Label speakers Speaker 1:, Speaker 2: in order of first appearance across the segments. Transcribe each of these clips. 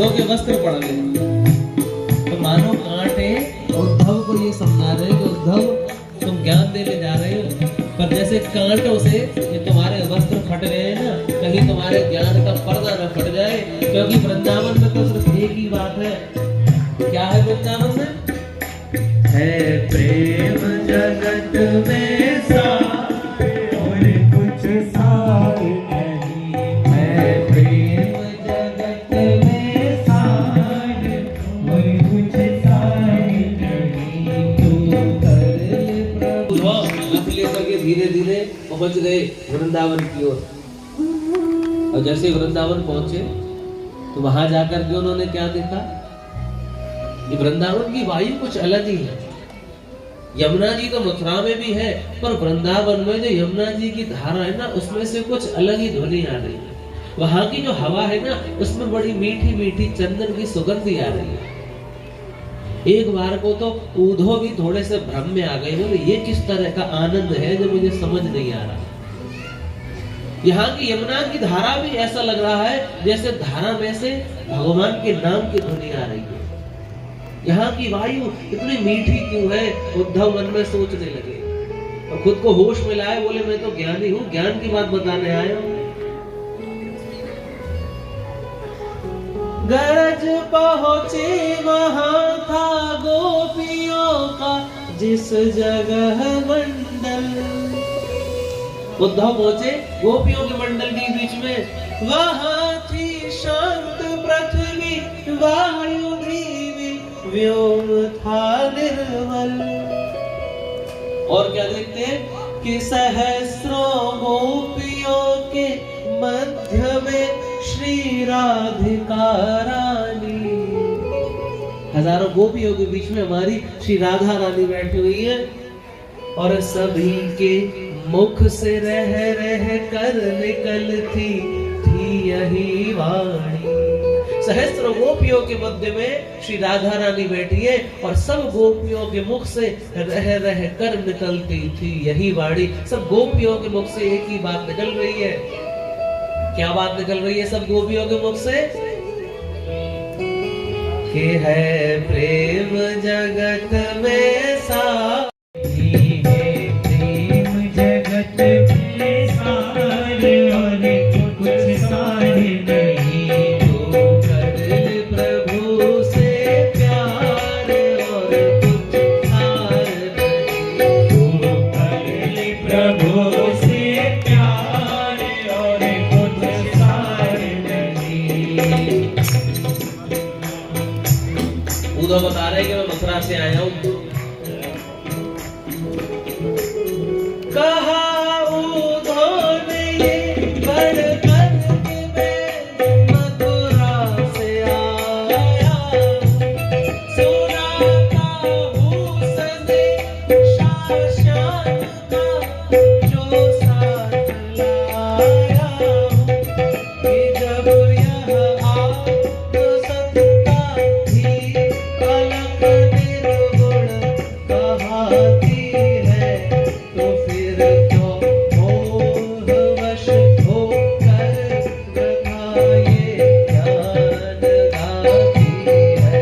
Speaker 1: उद्धव के वस्त्र पड़ गए। तो मानो कांटे उद्धव को ये समझा रहे कि उद्धव तुम ज्ञान देने जा रहे हो, पर जैसे कांटों से ये तुम्हारे वस्त्र फट गए हैं ना, कहीं तुम्हारे ज्ञान का पर्दा न फट जाए। क्योंकि वृंदावन में तो सिर्फ एक ही बात है। क्या है वृंदावन में? है प्रेम जगत में सारे और कुछ सार नहीं। है प्रेम जगत में सारे और कुछ सार नहीं। तू कर ले प्रभु। इसलिए करके धीरे धीरे पहुंच गए वृंदावन की ओर। और जैसे वृंदावन पहुंचे तो वहां जाकर के उन्होंने क्या देखा? ये वृंदावन की वायु कुछ अलग ही है। यमुना जी तो मथुरा में भी है, पर वृंदावन में जो यमुना जी की धारा है ना, उसमें से कुछ अलग ही ध्वनि आ रही है। वहां की जो हवा है ना, उसमें बड़ी मीठी मीठी चंदन की सुगंधी आ रही है। एक बार को तो उद्धव भी थोड़े से भ्रम में आ गए, बोले ये किस तरह का आनंद है जो मुझे समझ नहीं आ रहा। यहाँ की यमुना की धारा भी ऐसा लग रहा है जैसे धारा में से भगवान के नाम की ध्वनि आ रही है। यहाँ की वायु इतनी मीठी क्यों है? उद्धव मन में सोचने लगे और खुद को होश में लाए। बोले मैं तो ज्ञानी हूँ, ज्ञान की बात बताने आया हूँ। गरज पहुंचे वहां था गोपियों का जिस जगह मंडल। उद्धव पहुंचे गोपियों के मंडल के बीच में। वहां थी शांत पृथ्वी, वायु भी व्योम था निर्मल। और क्या देखते हैं कि सहस्रों गोपियों के मध्य में श्री राधिका रानी। हजारों गोपियों के बीच में हमारी श्री राधा रानी बैठी हुई है और सभी के मुख से रह रह कर निकलती थी यही वाणी। सहस्त्र गोपियों के मध्य में श्री राधा रानी बैठी है और सब गोपियों के मुख से रह रह कर निकलती थी यही वाणी। सब गोपियों के मुख से एक ही बात निकल रही है। क्या बात निकल रही है सब गोपियों के मुख से? कि है प्रेम जगत में सारी, है प्रेम जगत में सारी और कुछ सारी नहीं। तो कर ले प्रभु से प्यार और कुछ सार नहीं। तो कर ले प्रभु से प्यार और कुछ सार नहीं। उद्धव बता रहे कि मैं मथुरा से आया हूँ। कहा उद्धव ने ये बढ़कर कि मैं मथुरा से आया। सुना था हूँ संदेशा श्याम का जो साथ लाया हूँ कि जब यह आत्म सत्ता ही अलग निर्गुण कहाती है, तो फिर क्यों मोहवश होकर रखा ये ज्ञान गाती है।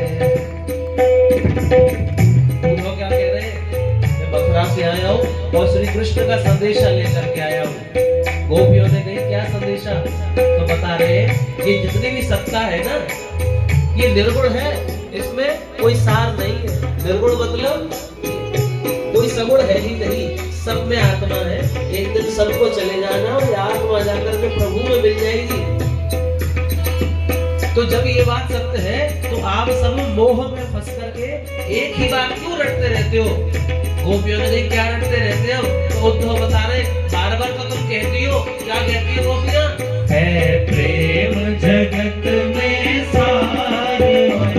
Speaker 1: उद्धव क्या कह रहे हैं? मैं मथुरा से आया हूँ और श्री कृष्ण का संदेशा लेकर के आया हूँ। गोपियों ने कही क्या संदेशा? तो बता रहे हैं ये जितनी भी सत्ता है ना, ये निर्गुण है, इसमें कोई सार नहीं है। निर्गुण मतलब कोई सगुण है ही नहीं, सब में आत्मा है। एक दिन सबको चले जाना और आत्मा जाकर के प्रभु में मिल जाएगी। तो जब ये बात सत्य है तो आप सब मोह में फंस करके एक ही बात क्यों रटते रहते हो? गोपियों ने क्या रटते रहते हो? तो उद्धव बता रहे बार बार तो तुम कहती हो, क्या कहती हो गोपियां? है प्रेम जगत में सारी और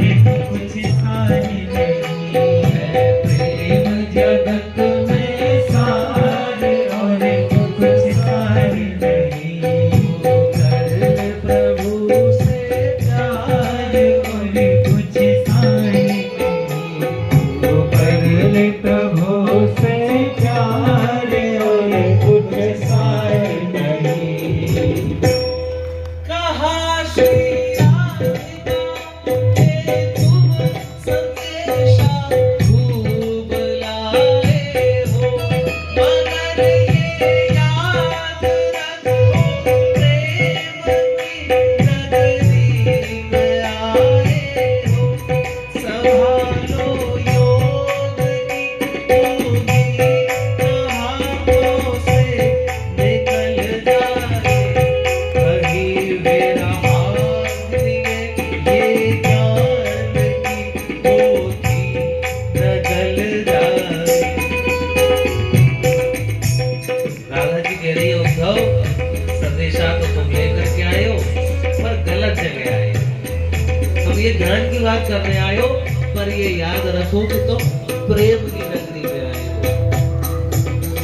Speaker 1: कुछ सारी नहीं। है प्रेम जगत में सारी और कुछ सारी नहीं। तो कर प्रभु से प्यार और कुछ सारी नहीं। तो कर प्रभु से प्यार और कुछ सारी नहीं। कहा श्री राधिका की बात करने आए हो, पर ये याद रखो कि तुम प्रेम की नगरी में आए हो।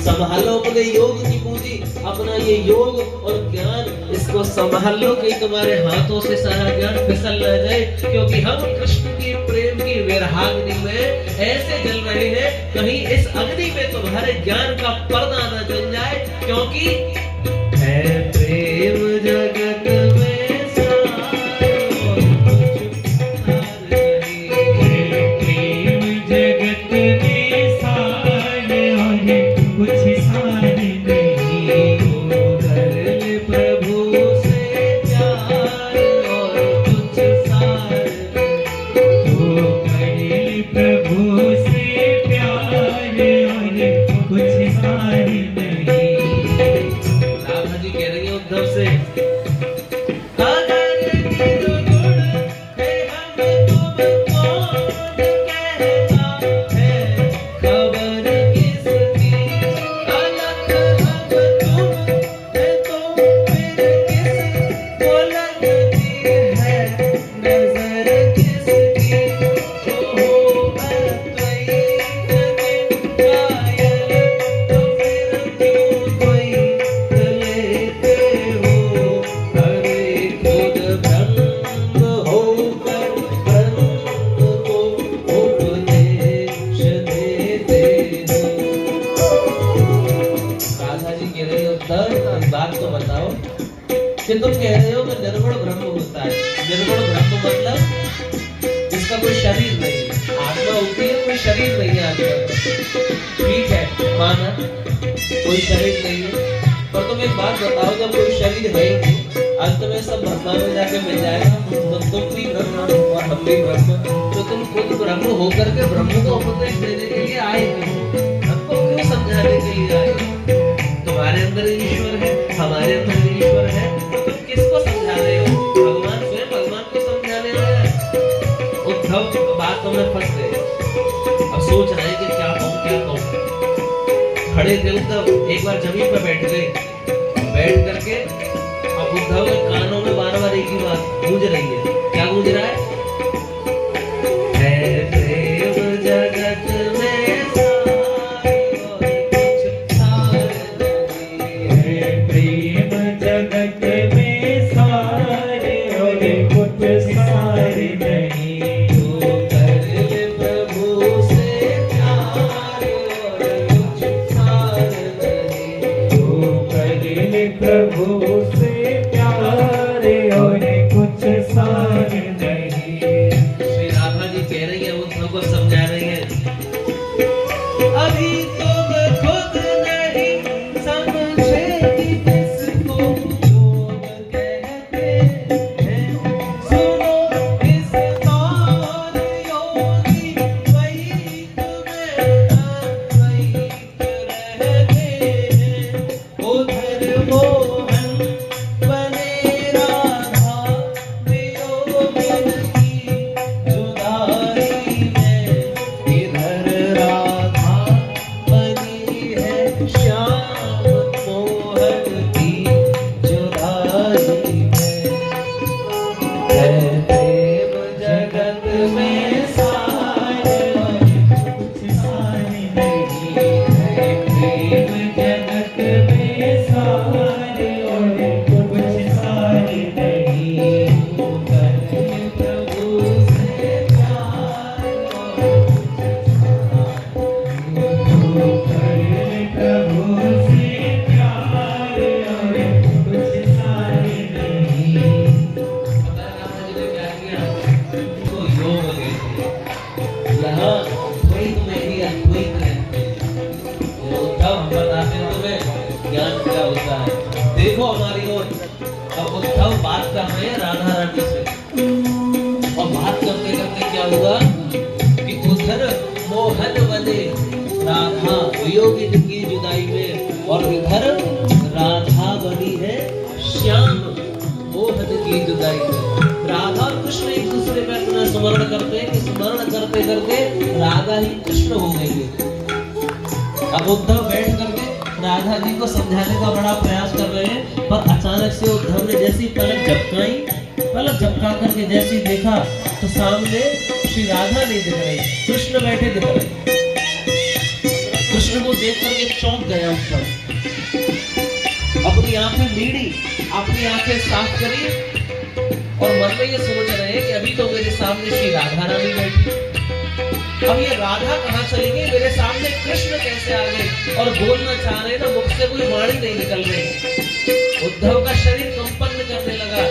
Speaker 1: संभालो अपने योग की पूंजी, अपना ये योग और ज्ञान, इसको संभाल लो कि तुम्हारे हाथों से सारा ज्ञान फिसल न जाए, क्योंकि हम कृष्ण की प्रेम की विरहाग्नि में ऐसे जल रहे हैं, कहीं इस अग्नि में तुम्हारे ज्ञान का पर्दा न जल जाए, क्योंकि है प्रेम जगत में तुम कह रहे हो कि निर्गुण ब्रह्म होता है। निर्गुण ब्रह्म मतलब इसका कोई शरीर नहीं है, आत्मा होती है, कोई शरीर नहीं है आत्मा। ठीक है, माना कोई शरीर नहीं है, पर तुम एक बात बताओ, जब कोई शरीर है आज तुम्हें सब ब्रह्मा में जाके मिल जाएगा, तो तुम भी ब्रह्म और हम भी ब्रह्म, तो तुम खुद ब्रह्म होकर के ब्रह्म को उपदेश देने के लिए आए, हमको क्यों समझाने के लिए आए? तुम्हारे अंदर ईश्वर है, हमारे अंदर ईश्वर है, किसको समझा रहे हो? भगवान स्वयं भगवान को समझाने रहे हैं। उद्धव बातों में फंस गए, अब सोच रहे हैं कि क्या कहूं। खड़े थे उद्धव, एक बार जमीन पर बैठ गए, बैठ करके अब उद्धव के कानों में बार बार एक ही बात गूंज रही है। क्या गूंज रहा है? प्रेम जगत में देखो हमारी ओर। अब उद्धव बात कर रहे हैं राधा रानी से, और बात करते करते क्या हुआ कि उधर मोहन बने राधा वियोगिनी की जुदाई में, और इधर राधा बनी है श्याम मोहन की जुदाई में। राधा और कृष्ण एक दूसरे में अपना स्मरण करते हैं कि स्मरण करते करते राधा ही कृष्ण हो गई। अब उद्धव बैठ करके राधा जी को समझाने का बड़ा प्रयास कर रहे हैं, पर अचानक से उद्धव ने जैसी पलक झपकाई पलक झपका करके जैसे देखा तो सामने श्री राधा नहीं दिख रही, कृष्ण बैठे दिख रहे। कृष्ण को देख करके चौंक गया ऊपर, अपनी आंखें मीड़ी, अपनी आंखें साफ करी और मन में ये सोच रहे हैं कि अभी तो मेरे सामने श्री राधा रानी बैठी, अब ये राधा कहाँ चली गई, मेरे सामने कृष्ण कैसे आ गए। और बोलना चाह रहे ना, मुख से कोई वाणी नहीं निकल रही। उद्धव का शरीर कंपन करने लगा,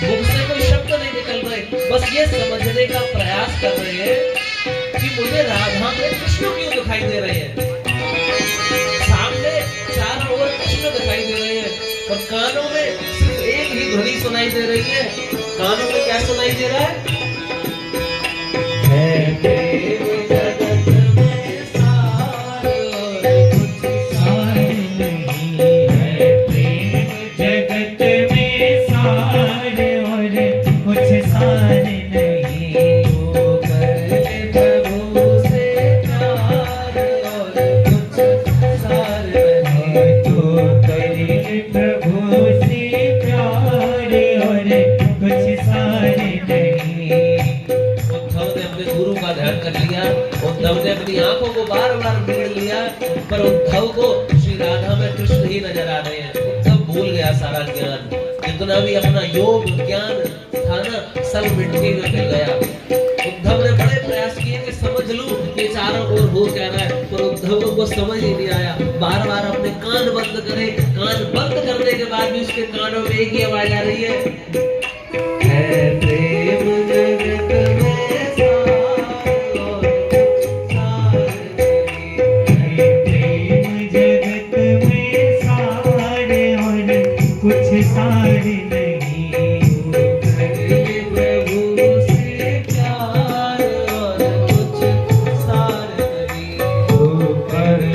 Speaker 1: मुख से कोई शब्द नहीं निकल रहे, बस ये समझने का प्रयास कर रहे हैं कि मुझे राधा में कृष्ण क्यों दिखाई दे रहे हैं। सामने चारों ओर कृष्ण दिखाई दे रहे हैं और कानों में सिर्फ एक ही ध्वनि सुनाई दे रही है। कानों में क्या सुनाई दे रहा है? अपनी आंखों को बार बार बिगड़ लिया, पर उद्धव को श्री राधा में कृष्ण ही नजर आ रहे हैं। उद्धव भूल गया सारा ज्ञान, जितना भी अपना योग ज्ञान था ना, सब मिट्टी में मिल गया। उद्धव ने बड़े प्रयास किए कि समझ लूं ये चारों ओर हो क्या रहा है, पर उद्धव को समझ ही नहीं आया। बार बार अपने कान बंद करे, कान बंद करने के बाद भी उसके कानों में एक ही आवाज आ रही है, प्रेम जगत में
Speaker 2: सारे नहीं,
Speaker 1: प्रभु से प्यार और कुछ सारे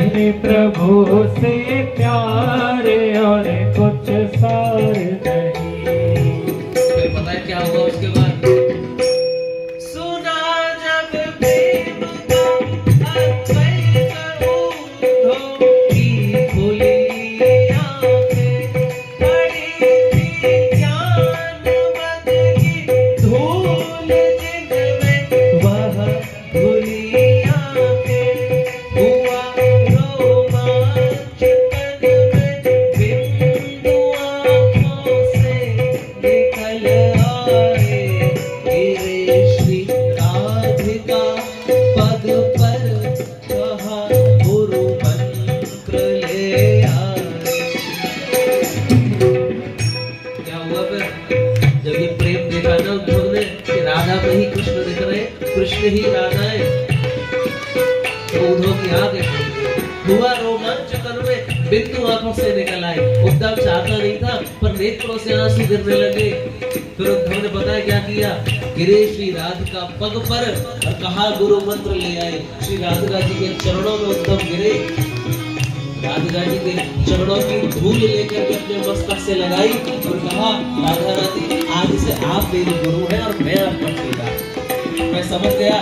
Speaker 1: नहीं,
Speaker 2: प्रभु से प्यार और कुछ सारे नहीं।
Speaker 1: फिर पता है क्या हुआ उसके बाद? सुना जब प्रेम का अद्वैत उद्धव की खुली कृष्ण ही राधा है, तो उद्धव की आंखें हुआ रोमांच, तन में बिंदु आंखों से निकल आए। उद्धव चाहता नहीं था, पर नेत्रों से आंसू गिरने लगे। फिर उद्धव ने बताया क्या किया, गिरे श्री राधिका पग पर और कहा गुरु मंत्र ले आए। श्री राधिका जी के चरणों में उद्धव गिरे, राधिका जी के चरणों की धूल लेकर के अपने मस्तक से लगाई और कहा, राधा रानी आज से आप मेरे गुरु हैं और मैं आपका पिता। मैं समझ गया।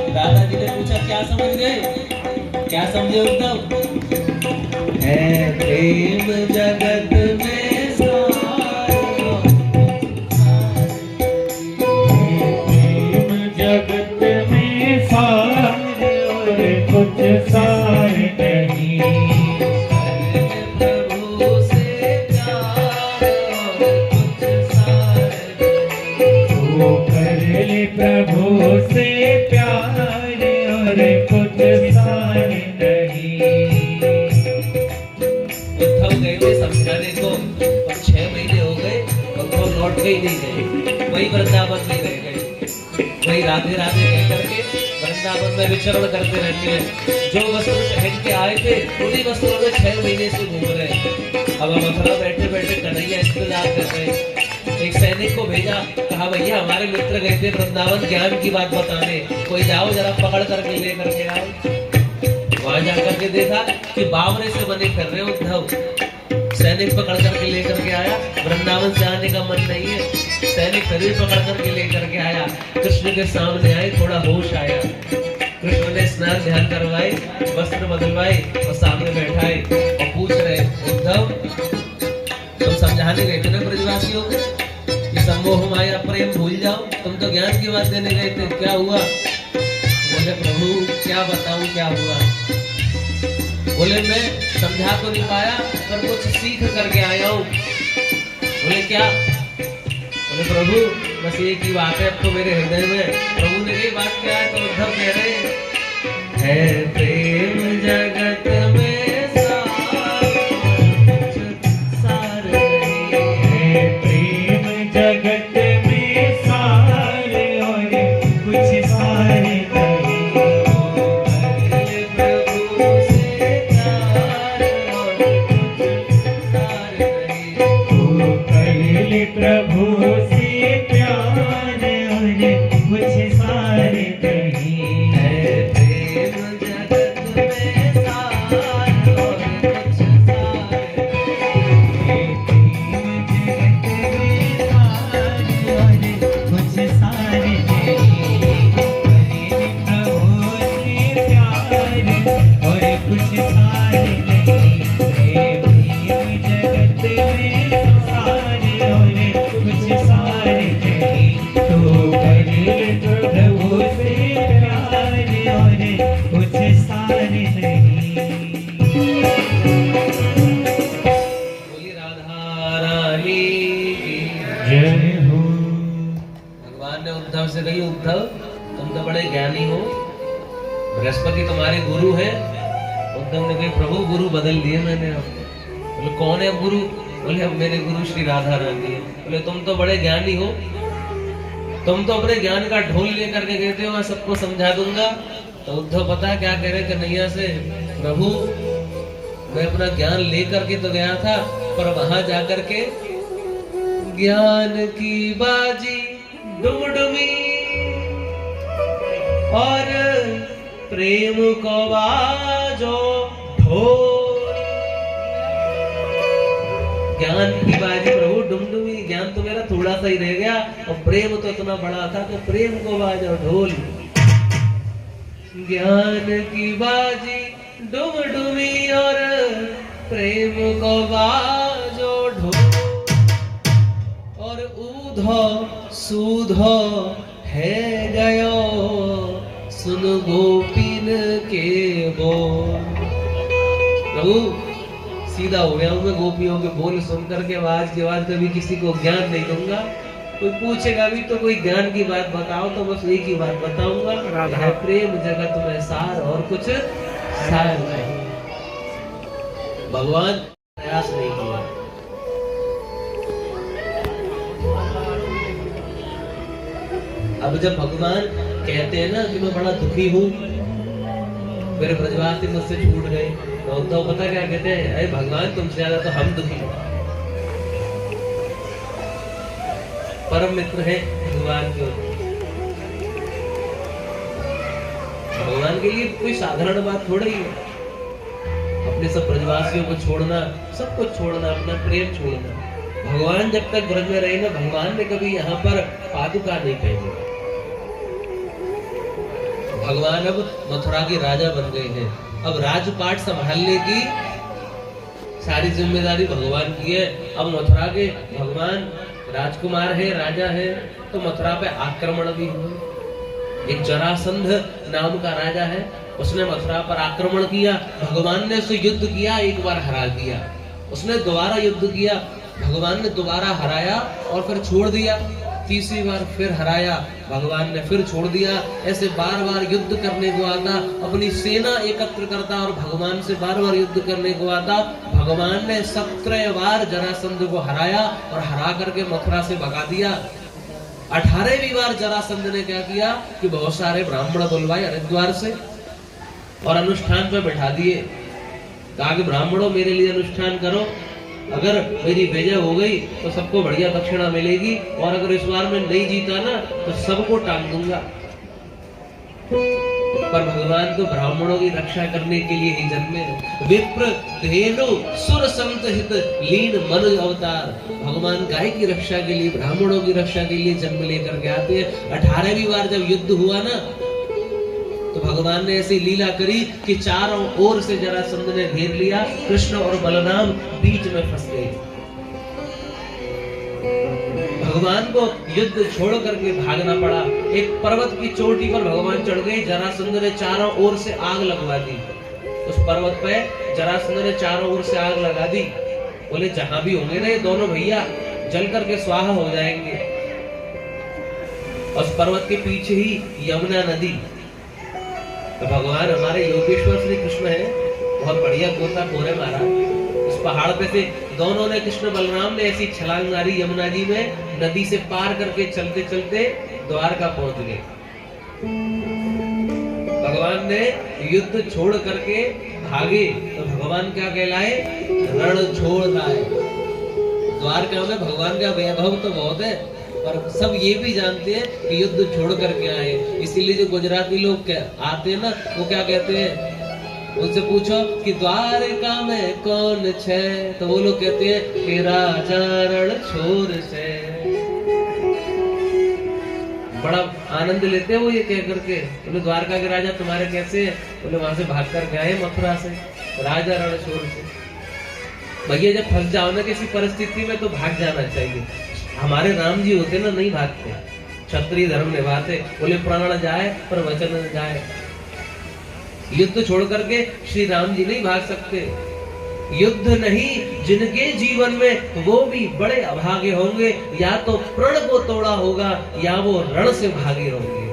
Speaker 1: दादाजी ने पूछा क्या समझ गए, क्या समझे उद्धव? है प्रेम जगत में
Speaker 2: प्रेम जगत में सारे और कुछ सारे नहीं,
Speaker 1: प्रभु से प्यार और कुछ सारे नहीं,
Speaker 2: वो कर ले प्रभु से प्यार और कुछ सारे नहीं।
Speaker 1: उद्धव गए थे समझाने को, और 6 महीने हो गए, उद्धव लौट के ही नहीं गए, वही वृंदावन में रह गए, वही राधे राधे कह करके वृंदावन में विचरण करते रहते हैं। जो वस्त्र पहन के आए थे उन्हीं वस्त्रों में 6 महीने से घूम रहे हैं। अब मथुरा बैठे बैठे कन्हैया इंतजार कर रहे हैं। एक सैनिक को भेजा, कहा भैया हमारे मित्र गए थे वृंदावन ज्ञान की बात बताने, कोई जाओ जरा पकड़ करके ले करके आओ। वहां जाकर के देखा कि बावरे से बने कर रहे उद्धव। सैनिक पकड़ करके लेकर के आया, वृंदावन से आने का मन नहीं है। सैनिक फिर भी पकड़ करके लेकर के आया, कृष्ण के सामने आए, थोड़ा होश आया। कृष्ण ने स्नान ध्यान करवाए, वस्त्र बदलवाए और सामने बैठाए और पूछ रहे, उद्धव तुम समझाने गए थे ना ब्रजवासियों को, ये सब मोह माया प्रेम भूल जाओ, तुम तो ज्ञान की बात देने गए थे, क्या हुआ? बोले प्रभु क्या बताऊं क्या हुआ। बोले मैं समझा तो नहीं पाया पर कुछ सीख करके आया हूं। बोले क्या? बोले प्रभु बस एक ही बात है अब तो मेरे हृदय में। प्रभु ने ये बात क्या है? तो उद्धव कह रहे है प्रेम जगत में सार नहीं,
Speaker 2: है प्रेम जगत में सार और कुछ सार नहीं।
Speaker 1: प्रभु से प्यार और कुछ सार नहीं।
Speaker 2: तू कर ले प्रभु से प्यार और कुछ सार नहीं।
Speaker 1: है प्रेम जगत में सार और कुछ सार बोली राधा रानी की।
Speaker 2: जय हो।
Speaker 1: भगवान ने उद्धव से कही उद्धव तुम तो बड़े ज्ञानी हो, बृहस्पति तुम्हारे गुरु है। उद्धव ने कही प्रभु गुरु बदल दिए मैंने अब। बोले कौन है अब गुरु? बोले अब मेरे गुरु श्री राधा रानी है। बोले तुम तो बड़े ज्ञानी हो, तुम तो अपने ज्ञान का ढोल लेकर के कहते हो मैं सबको समझा दूंगा। तो उद्धव पता है क्या कह रहे कन्हैया से? प्रभु मैं अपना ज्ञान लेकर के तो गया था पर वहां जाकर के ज्ञान की बाजी डुमडुमी और प्रेम को बाजो ढोल। ज्ञान की बाजी प्रभु डुमडुमी, ज्ञान तो मेरा थोड़ा सा ही रह गया और प्रेम तो इतना बड़ा था तो प्रेम को बाजो ढोल। ज्ञान की बाजी डुमडुमी और प्रेम को बाजो ढोल और ऊधो सूधो है गयो सुन गोपीन के बोल। प्रभु सीधा हो गया हूं मैं गोपियों के बोल सुन करके, आज के बाद कभी किसी को ज्ञान नहीं दूंगा। कोई पूछेगा भी तो कोई ज्ञान की बात बताओ तो बस एक ही बात बताऊंगा, है प्रेम जगत में सार और कुछ सार नहीं। भगवान प्रयास नहीं किया। अब जब भगवान कहते हैं ना कि मैं बड़ा दुखी हूँ, मेरे ब्रजवासी मुझसे छूट गए, तो उद्धव पता क्या कहते हैं? अरे भगवान तुमसे ज्यादा तो हम दुखी हैं। परम मित्र है भगवान के। भगवान के लिए कोई साधारण बात थोड़ा ही है अपने सब ब्रजवासियों को छोड़ना, सब कुछ छोड़ना, अपना प्रेम छोड़ना। भगवान जब तक ब्रज में रहे ना, भगवान ने कभी यहाँ पर पादुका नहीं पहनी। भगवान अब मथुरा के राजा बन गए हैं, अब राजपाट संभालने की सारी जिम्मेदारी भगवान की है। अब मथुरा के भगवान राजकुमार है, राजा है, तो मथुरा पे आक्रमण भी हुए। एक जरासंध नाम का राजा है, उसने मथुरा पर आक्रमण किया। भगवान ने उससे युद्ध किया, एक बार हरा दिया। उसने दोबारा युद्ध किया, भगवान ने दोबारा हराया और फिर छोड़ दिया। तीसरी बार फिर हराया, भगवान ने फिर छोड़ दिया। ऐसे बार बार युद्ध करने को आता, अपनी सेना एकत्र करता और भगवान से बार बार युद्ध करने को आता। भगवान ने 17 बार जरासंध को हराया और हरा करके मथुरा से भगा दिया। 18वीं बार जरासंध ने क्या किया कि बहुत सारे ब्राह्मण बुलवाए हरिद्वार से और अनुष्ठान पे बैठा दिए। कहा कि ब्राह्मणों मेरे लिए अनुष्ठान करो, अगर मेरी विजय हो गई तो सबको बढ़िया दक्षिणा मिलेगी, और अगर इस बार में नहीं जीता ना तो सबको टांग दूंगा। पर भगवान तो ब्राह्मणों की रक्षा करने के लिए ही जन्मे। विप्र धेनु सुर संत हित लीन मनुज अवतार। भगवान गाय की रक्षा के लिए, ब्राह्मणों की रक्षा के लिए जन्म लेकर के आते हैं। 18वीं बार जब युद्ध हुआ ना, तो भगवान ने ऐसी लीला करी कि चारों ओर से जरासंध ने घेर लिया, कृष्ण और बलराम बीच में फंस गए। भगवान को युद्ध छोड़ करके भागना पड़ा। एक पर्वत की चोटी पर भगवान चढ़ गए, जरासंध ने चारों ओर से आग लगवा दी। उस पर्वत पे जरासंध ने चारों ओर से आग लगा दी। बोले जहां भी होंगे ना ये दोनों भैया जल करके स्वाहा हो जाएंगे। उस पर्वत के पीछे ही यमुना नदी। तो भगवान हमारे योगेश्वर श्री कृष्ण है, बहुत बढ़िया गोताखोर है महाराज। उस पहाड़ पे से दोनों ने, कृष्ण बलराम ने ऐसी छलांग मारी यमुना जी में, नदी से पार करके चलते चलते द्वारका पहुंच गए। भगवान ने युद्ध छोड़ करके भागे तो भगवान क्या कहलाए? रण छोड़ आए। द्वारका में भगवान का वैभव तो बहुत है, पर सब ये भी जानते हैं कि युद्ध छोड़ करके आए। इसीलिए जो गुजराती लोग आते हैं ना, वो क्या कहते हैं, उनसे पूछो कि द्वारका में कौन छे, तो वो लोग कहते हैं कि राजा रण छोर से। बड़ा आनंद लेते हैं वो ये कह करके। बोले द्वारका के राजा तुम्हारे कैसे हैं? बोले वहां से भाग कर गए मथुरा से, राजा रण छोर से। भैया जब फंस जाओ ना किसी परिस्थिति में तो भाग जाना चाहिए। हमारे राम जी होते ना, नहीं भागते, क्षत्रिय धर्म निभाते। बोले प्राण जाए पर वचन न जाए। युद्ध छोड़ करके श्री राम जी नहीं भाग सकते। युद्ध नहीं जिनके जीवन में, वो भी बड़े अभागे होंगे। या तो प्रण को तोड़ा होगा या वो रण से भागे होंगे।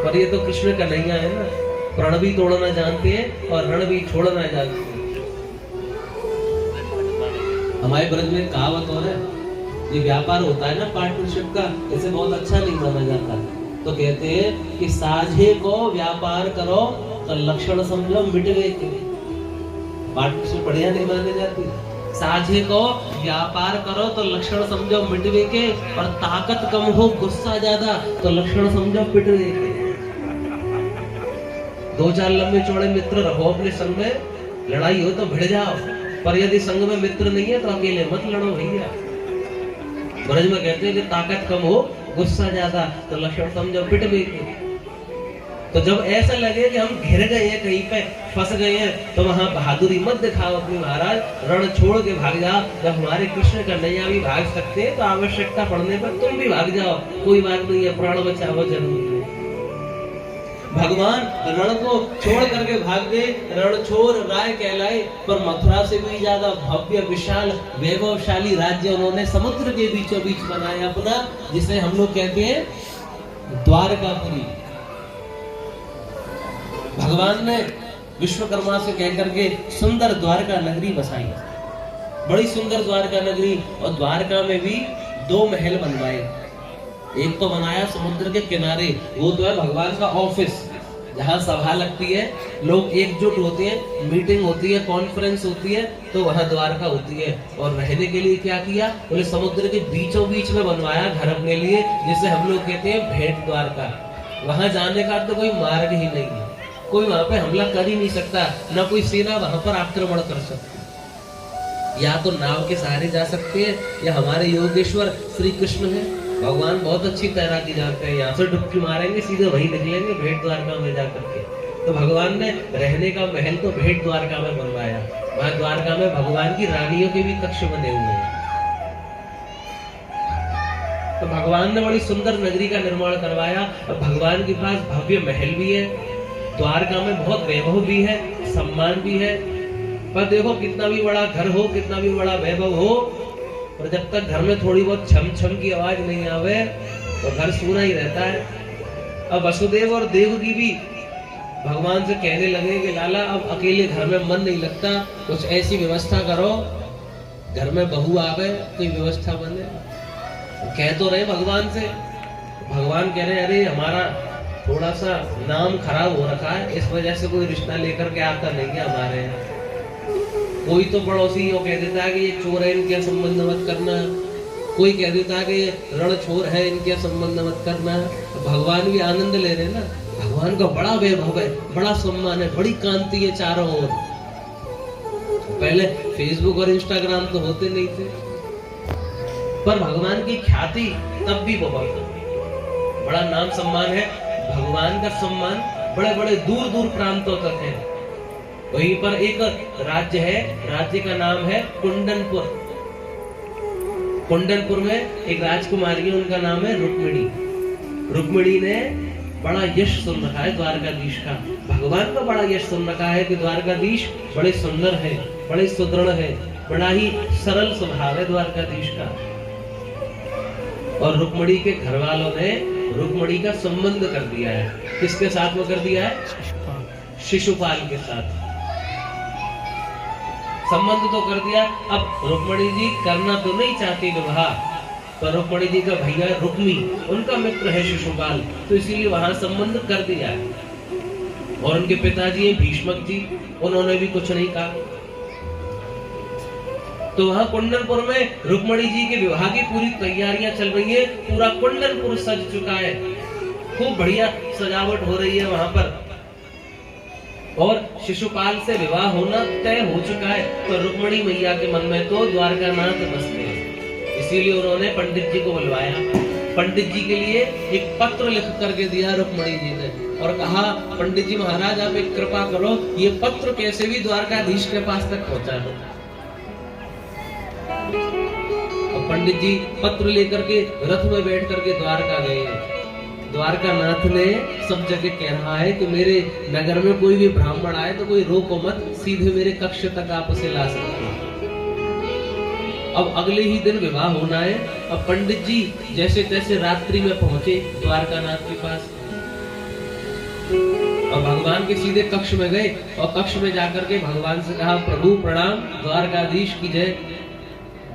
Speaker 1: पर ये तो कृष्ण का नैया है ना, प्रण भी तोड़ना जानते हैं और रण भी छोड़ना जानते हैं। हमारे ब्रज में कहावत हो है, ये व्यापार होता है ना पार्टनरशिप का, इसे बहुत अच्छा नहीं माना जाता। तो कहते हैं कि साझे को व्यापार करो तो लक्षण समझो मिट गए। पार्टनरशिप बढ़िया नहीं माने जाती। साझे को व्यापार करो तो लक्षण समझो मिट गए के, और ताकत कम हो गुस्सा ज्यादा तो लक्षण समझो पिट गए के। दो चार लंबे चौड़े मित्र रहो अपने संग में, लड़ाई हो तो भिड़ जाओ, पर यदि संग में मित्र नहीं है तो अकेले मत लड़ो भैया। ब्रज में कहते हैं कि ताकत कम हो गुस्सा ज्यादा तो लक्षण समझो पिट गई। तो जब ऐसा लगे कि हम घिर गए हैं, कहीं पे फंस गए हैं, तो वहां बहादुरी मत दिखाओ अपनी महाराज, रण छोड़ के भाग जाओ। जब हमारे कृष्ण का नैया भी भाग सकते हैं तो आवश्यकता पड़ने पर तुम भी भाग जाओ, कोई बात नहीं है, प्राण बचाओ जरूर। भगवान रण को छोड़ करके भाग गए, रण छोड़ राय कहलाए। पर मथुरा से भी ज्यादा भव्य विशाल वैभवशाली राज्य उन्होंने समुद्र के बीचों बीच बनाया अपना, जिसे हम लोग कहते हैं द्वारकापुरी। भगवान ने विश्वकर्मा से कह करके सुंदर द्वारका नगरी बसाई, बड़ी सुंदर द्वारका नगरी। और द्वारका में भी 2 महल बनवाए। एक तो बनाया समुद्र के किनारे, वो तो है भगवान का ऑफिस, जहाँ सभा लगती है, लोग एकजुट होते हैं, मीटिंग होती है, कॉन्फ्रेंस होती है, तो वहाँ द्वारका होती है। और रहने के लिए क्या किया, बोले समुद्र के बीचों बीच में बनवाया घर अपने लिए, जिसे हम लोग कहते हैं भेंट द्वारका। वहाँ जाने का तो कोई मार्ग ही नहीं है, कोई वहाँ पे हमला कर ही नहीं सकता, न कोई सेना वहाँ पर आक्रमण कर सकती। या तो नाव के सहारे जा सकते हैं, या हमारे योगेश्वर श्री कृष्ण है, भगवान बहुत अच्छी तैराकी जानते हैं, यहाँ से डुबकी मारेंगे सीधे वहीं निकलेंगे भेंट द्वारका में जा करके। तो भगवान ने रहने का महल तो भेंट द्वारका में बनवाया। वहाँ द्वारका में भगवान की रानियों के भी कक्ष बने हुए हैं। तो भगवान ने बड़ी सुंदर नगरी का निर्माण करवाया। और भगवान के पास भव्य महल भी है, द्वारका में बहुत वैभव भी है, सम्मान भी है। पर देखो कितना भी बड़ा घर हो, कितना भी बड़ा वैभव हो, पर जब तक घर में थोड़ी बहुत छम छम की आवाज नहीं आवे तो घर सूना ही रहता है। अब वसुदेव और देवकी भी भगवान से कहने लगे कि लाला अब अकेले घर में मन नहीं लगता, कुछ ऐसी व्यवस्था करो घर में बहू आवे, कोई व्यवस्था बने। कह तो रहे भगवान से, भगवान कह रहे अरे हमारा थोड़ा सा नाम खराब हो रखा है, इस वजह से कोई रिश्ता लेकर के आता नहीं है हमारे यहाँ। कोई तो पड़ोसी वो कह देता है कि ये चोर है, इनके संबंध मत करना, कोई कह देता है कि ये रण छोर है, इनके संबंध मत करना। तो भगवान भी आनंद ले रहे ना, भगवान का बड़ा वैभव है, बड़ा सम्मान है, बड़ी कांति है चारों ओर। पहले फेसबुक और इंस्टाग्राम तो होते नहीं थे, पर भगवान की ख्याति तब भी बहुत बड़ा नाम सम्मान है। भगवान का सम्मान बड़े बड़े दूर दूर प्रांतों तक है। वहीं पर एक राज्य है, राज्य का नाम है कुंडनपुर। कुंडनपुर में एक राजकुमारी है, उनका नाम है रुक्मिणी। रुक्मिणी ने बड़ा यश सुन रखा है द्वारकाधीश का, भगवान का बड़ा यश सुन रखा है कि द्वारकाधीश बड़े सुंदर है, बड़े सुदृढ़ है, बड़ा ही सरल स्वभाव है द्वारकाधीश का। और रुक्मिणी के घर वालों ने रुक्मिणी का संबंध कर दिया है। किसके साथ में कर दिया है? शिशुपाल के साथ संबंध तो कर दिया। अब रुक्मिणी जी करना तो नहीं चाहती विवाह, पर रुक्मिणी जी का भैया रुक्मी, उनका मित्र है शिशुपाल, तो इसीलिए वहां संबंध कर दिया है। और उनके पिताजी हैं भीष्मक जी, उन्होंने भी कुछ नहीं कहा। तो वहां कुंडनपुर में रुक्मिणी जी के विवाह की पूरी तैयारियां चल रही है, पूरा कुंडनपुर सज चुका है, खूब बढ़िया सजावट हो रही है वहां पर। और शिशुपाल से विवाह होना तय हो चुका है, पर रुक्मिणी मैया के मन में तो द्वारकानाथ बसते हैं, इसीलिए उन्होंने पंडित जी को बुलवाया। पंडित जी के लिए एक पत्र लिख करके दिया रुक्मिणी जी ने, और कहा पंडित जी महाराज आप एक कृपा करो, ये पत्र कैसे भी द्वारकाधीश के पास तक पहुंचा दो। पंडित जी पत्र लेकर के रथ में बैठ करके द्वारका गए। द्वारकानाथ ने सब जगह कह रहा है कि मेरे नगर में कोई भी ब्राह्मण आए तो कोई रोको मत, सीधे मेरे कक्ष तक आप उसे ला सकते हैं। अब अगले ही दिन विवाह होना है। अब पंडित जी जैसे तैसे रात्रि में पहुंचे द्वारकानाथ के पास, और भगवान के सीधे कक्ष में गए, और कक्ष में जाकर के भगवान से कहा प्रभु प्रणाम, द्वारकाधीश की जय।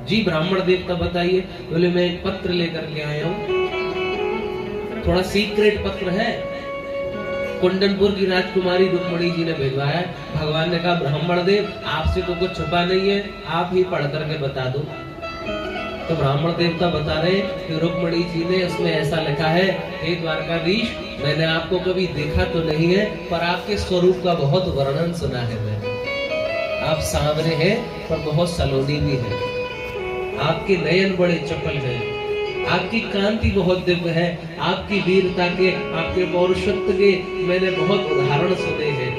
Speaker 1: जी ब्राह्मण देवता बताइए। बोले मैं एक पत्र लेकर के आया हूँ, थोड़ा सीक्रेट पत्र है, कुंडनपुर की राजकुमारी रुक्मिणी जी ने भिजवाया। भगवान ने कहा ब्राह्मण देव आपसे तो कुछ छुपा नहीं है, आप ही पढ़ करके बता दो। तो ब्राह्मण देवता बता रहे कि रुक्मिणी जी ने उसमें ऐसा लिखा है, हे द्वारकाधीश मैंने आपको कभी देखा तो नहीं है, पर आपके स्वरूप का बहुत वर्णन सुना है मैंने। आप सांवरे हैं पर बहुत सलोनी भी है, आपके नयन बड़े चपल हैं, आपकी कांति बहुत दिव्य है, आपकी वीरता के, आपके पौरुषत्व के मैंने बहुत उदाहरण सुने हैं।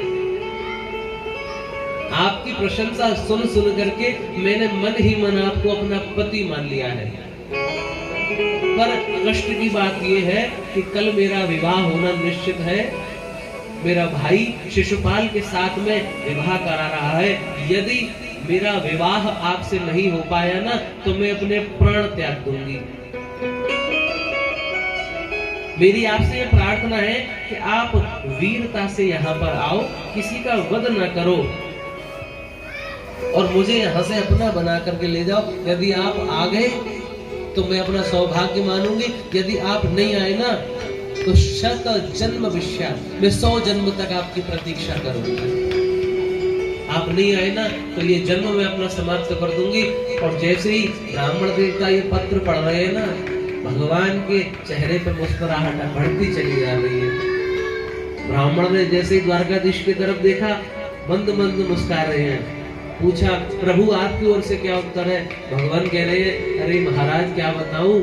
Speaker 1: आपकी प्रशंसा सुन सुन करके मैंने मन ही मन आपको अपना पति मान लिया है। पर कष्ट की बात यह है कि कल मेरा विवाह होना निश्चित है, मेरा भाई शिशुपाल के साथ में विवाह करा रहा है। यदि मेरा विवाह आपसे नहीं हो पाया ना, तो मैं अपने प्राण त्याग दूंगी। मेरी आपसे यह प्रार्थना है कि आप वीरता से यहाँ पर आओ, किसी का वध न करो, और मुझे यहाँ से अपना बना करके ले जाओ। यदि आप आ गए तो मैं अपना सौभाग्य मानूंगी, यदि आप नहीं आए ना तो शत जन्म विश्या, मैं 100 जन्म तक आपकी प्रतीक्षा करूंगी। आप नहीं आए ना तो ये जन्म मैं अपना समाप्त कर दूंगी। और जैसे ही ब्राह्मण देवता ये पत्र पढ़ रहे हैं ना, भगवान के चेहरे पर मुस्कुराहट बढ़ती चली जा रही है। ब्राह्मण ने जैसे ही द्वारकाधीश की तरफ देखा, मंद मंद मुस्कुरा रहे हैं। पूछा प्रभु आपकी ओर से क्या उत्तर है? भगवान कह रहे हैं अरे महाराज क्या बताऊं,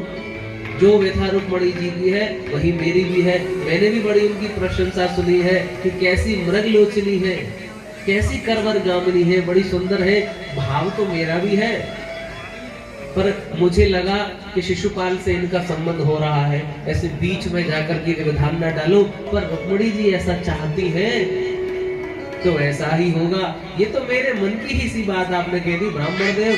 Speaker 1: जो व्यथा रुक्मिणी जी की है वही मेरी भी है। मैंने भी बड़ी उनकी प्रशंसा सुनी है कि कैसी मृगलोचनी है, कैसी करवर गामिनी है, बड़ी सुंदर है, भाव तो मेरा भी है। पर मुझे लगा कि शिशुपाल से इनका संबंध हो रहा है, ऐसे बीच में जाकर के विधान न डालो, पर रुक्मिणी जी ऐसा चाहती है तो ऐसा ही होगा। ये तो मेरे मन की ही सी बात आपने कह दी ब्राह्मण देव।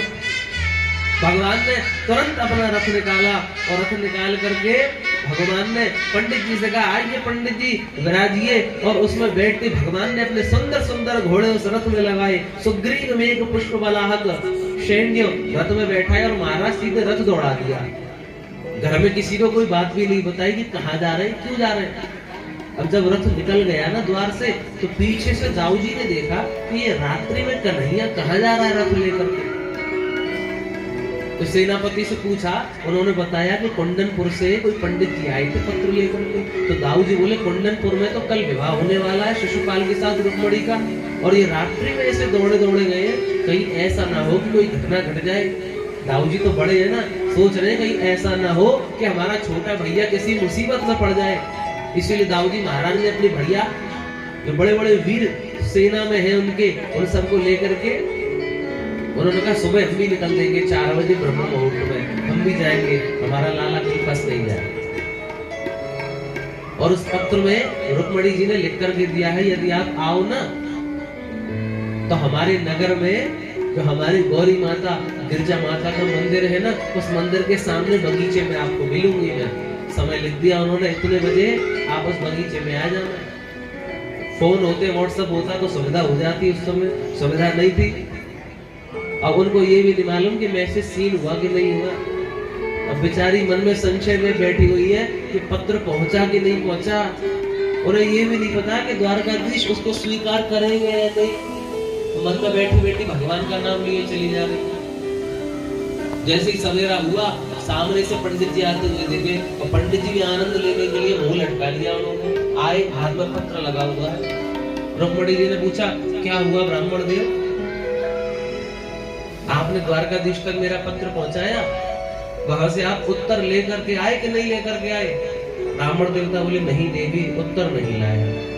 Speaker 1: भगवान ने तुरंत अपना रथ निकाला, और रथ निकाल करके भगवान ने पंडित जी से कहा आइए पंडित जी विराजिए, और उसमें बैठते भगवान ने अपने सुंदर सुंदर घोड़े उस रथ में लगाए। सुग्रीव मेघ पुष्प बलाहक सैन्य रथ में बैठाए, और महाराज सीधे रथ दौड़ा दिया। घर में किसी को कोई बात भी नहीं बताई कि कहाँ जा रहे, क्यों जा रहे। अब जब रथ निकल गया ना द्वार से, तो पीछे से दाऊ जी ने देखा कि ये रात्रि में कन्हैया कहाँ जा रहा है रथ लेकर के। तो सेनापति से पूछा, उन्होंने बताया कि कुंडनपुर से कोई पंडित जी आए थे पत्र लेकर के। तो दाऊ जी बोले कुंडनपुर में तो कल विवाह होने वाला है शिशुपाल के साथ रुक्मिणी का, और ये रात्रि में ऐसे दौड़े दौड़े गए, कहीं ऐसा ना हो कि कोई घटना घट जाए। दाऊ जी तो बड़े है ना, सोच रहे हैं कहीं ऐसा ना हो कि हमारा छोटा भैया किसी मुसीबत में पड़ जाए। इसीलिए दाऊ जी महाराज ने अपने भैया जो बड़े बड़े वीर सेना में है उनके, उन सबको लेकर के उन्होंने कहा सुबह हम भी निकल देंगे 4 बजे ब्रह्म मुहूर्त में, हम भी जाएंगे, हमारा लाला कहीं फंस नहीं जाए। और उस पत्र में रुक्मणी जी ने लिख करके दिया है, यदि आप आओ ना तो हमारे नगर में जो हमारी गौरी माता गिरजा माता का मंदिर है ना, उस मंदिर के सामने बगीचे में आपको मिलूंगी मैं। समय लिख दिया उन्होंने, इतने बजे आप उस बगीचे में आ जाना। फोन होते, व्हाट्सएप होता तो सुविधा हो जाती, उस समय सुविधा नहीं थी। अब उनको ये भी नहीं मालूम कि मैसेज सीन हुआ कि नहीं हुआ। अब बेचारी मन में संशय में बैठी हुई है कि पत्र पहुंचा कि नहीं पहुंचा। उन्हें ये भी नहीं पता कि द्वारकाधीश उसको स्वीकार करेंगे या नहीं। तो मन में बैठी बैठी भगवान का नाम लिए चली जा रही। जैसे ही सवेरा हुआ, सामने से पंडित जी आते हुए देखे, और पंडित जी भी आनंद लेने के लिए मुंह लटका लिया उन्होंने। आए, हाथ में पत्र लगा हुआ है। रुक्मणी जी ने पूछा, क्या हुआ ब्राह्मण देव, आपने द्वारकाधीश तक मेरा पत्र पहुंचाया, वहां से आप उत्तर लेकर के आए कि नहीं लेकर के आए? ब्राह्मण देवता बोले, नहीं देवी, उत्तर नहीं लाया।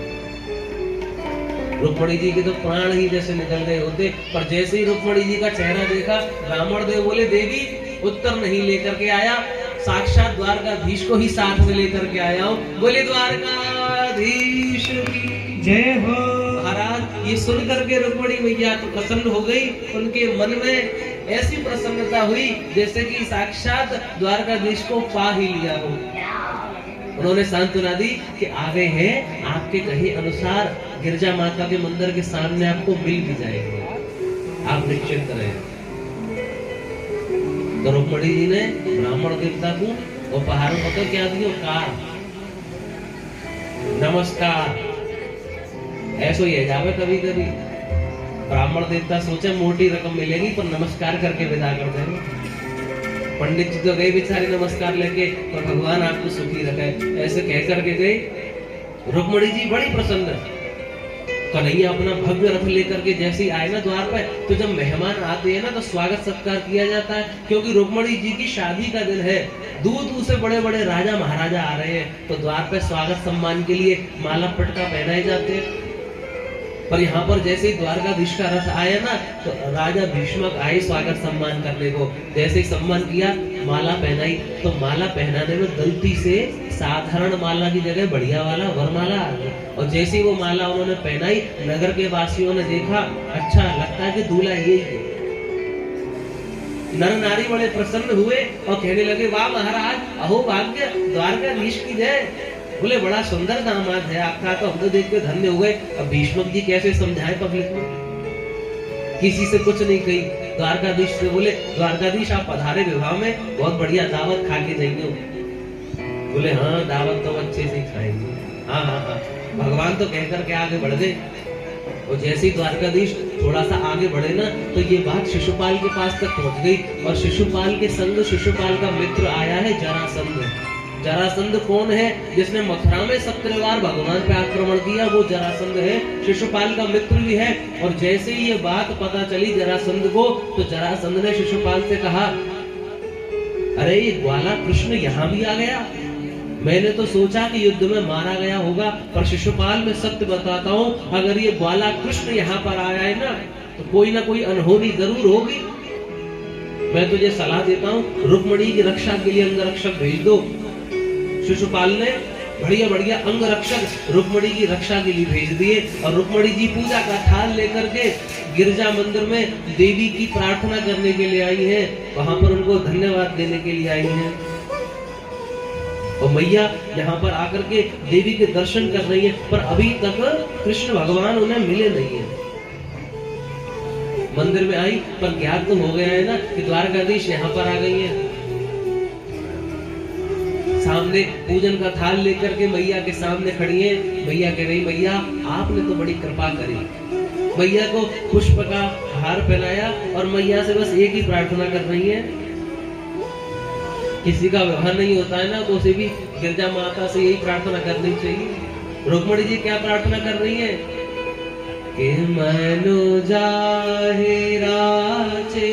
Speaker 1: रुक्मणी जी के तो प्राण ही जैसे निकल गए होते, पर जैसे ही रुक्मणी जी का चेहरा देखा, ब्राह्मण देव बोले, देवी उत्तर नहीं लेकर के आया, साक्षात द्वारकाधीश को ही साथ में लेकर के आया हूं। बोले द्वारकाधीश की
Speaker 2: जय हो।
Speaker 1: महाराज ये सुन करके रुक्मणी मैया तो प्रसन्न हो गई। उनके मन में ऐसी प्रसन्नता हुई जैसे कि साक्षात द्वारकाधीश को पा ही लिया हो। उन्होंने सांत्वना दी कि आ गए हैं, आपके कहे अनुसार गिरजा माता के मंदिर के सामने आपको मिल भी जाएंगे, आप निश्चिंत रहे। तो रुक्मणी जी ने ब्राह्मण देवता को उपहार पता क्या दिया? कार, नमस्कार। ऐसो ही है जावे कभी कभी ब्राह्मण देवता सोचे मोटी रकम मिलेगी पर नमस्कार करके विदा कर देंगे। पंडित जी तो गए बेचारे नमस्कार लेके, पर भगवान आपको सुखी रखे, ऐसे कह करके गए। रुक्मणी जी बड़ी प्रसन्न। कन्हैया अपना भव्य रथ लेकर के जैसे ही आए ना द्वार पे, तो जब मेहमान आते हैं ना तो स्वागत सत्कार किया जाता है, क्योंकि रुक्मणी जी की शादी का दिन है। दूर दूर से बड़े बड़े राजा महाराजा आ रहे हैं, तो द्वार पे स्वागत सम्मान के लिए माला पटका पहनाए जाते हैं। पर यहाँ पर जैसे ही द्वारकाधीश का रथ आया ना, तो राजा भीष्मक आए स्वागत सम्मान करने को। जैसे ही सम्मान किया, माला पहनाई, तो माला पहनाने में गलती से साधारण माला की जगह बढ़िया वाला वरमाला आ गया। और जैसे ही वो माला उन्होंने पहनाई, नगर के वासियों ने देखा, अच्छा लगता है कि दूल्हा यही है। नर नारी बड़े प्रसन्न हुए और कहने लगे, वाह महाराज, अहो भाग्य, द्वारकाधीश की जय। बोले बड़ा सुंदर दामाद है आपका, तो हम तो देख के धन्य हुए। अब भीष्मक जी कैसे समझाए पब्लिक में, किसी से कुछ नहीं कही। द्वारकाधीश से बोले, द्वारकाधीश आप पधारे विवाह में, बहुत बढ़िया दावत खा के जाएंगे। बोले हाँ, दावत तो अच्छे से खाएंगे। हाँ हाँ हाँ, भगवान तो कह करके आगे बढ़ गए। और जैसे ही द्वारकाधीश थोड़ा सा आगे बढ़े ना, तो ये बात शिशुपाल के पास तक पहुंच गई। और शिशुपाल के संग शिशुपाल का मित्र आया है जरासंध। जरासंध कौन है? जिसने मथुरा में 17 बार भगवान पे आक्रमण किया, वो जरासंध है। शिशुपाल का मित्र भी है। और जैसे ही ये बात पता चली जरासंध को, तो जरासंध ने शिशुपाल से कहा, अरे ये ग्वाला कृष्ण यहाँ भी आ गया। मैंने तो सोचा कि युद्ध में मारा गया होगा, पर शिशुपाल मैं सत्य बताता हूँ, अगर ये ग्वाला कृष्ण यहाँ पर आया है ना, तो कोई ना कोई अनहोनी जरूर होगी। मैं तुझे सलाह देता हूँ, रुक्मणी की रक्षा के लिए अंगरक्षक भेज दो। शिशुपाल ने बढ़िया बढ़िया अंगरक्षक रुक्मणी की रक्षा के लिए भेज दिए। और रुक्मणी जी पूजा का थाल लेकर के गिरजा मंदिर में देवी की प्रार्थना करने के लिए आई हैं, वहां पर उनको धन्यवाद देने के लिए आई हैं। और मैया यहाँ पर आकर के देवी के दर्शन कर रही है, पर अभी तक कृष्ण भगवान उन्हें मिले नहीं है। मंदिर में आई, पर ज्ञात तो हो गया है ना कि द्वारकाधीश यहाँ पर आ गई है। सामने पूजन का थाल लेकर के मैया के सामने खड़ी है। मैया कह रही, मैया आपने तो बड़ी कृपा करी। मैया को पुष्प का हार पहनाया और मैया से बस एक ही प्रार्थना कर रही है। किसी का व्यवहार नहीं होता है ना, तो उसे भी गिरजा माता से यही प्रार्थना करनी चाहिए। रुक्मणी जी क्या प्रार्थना कर रही है कि मनु जाहे राचे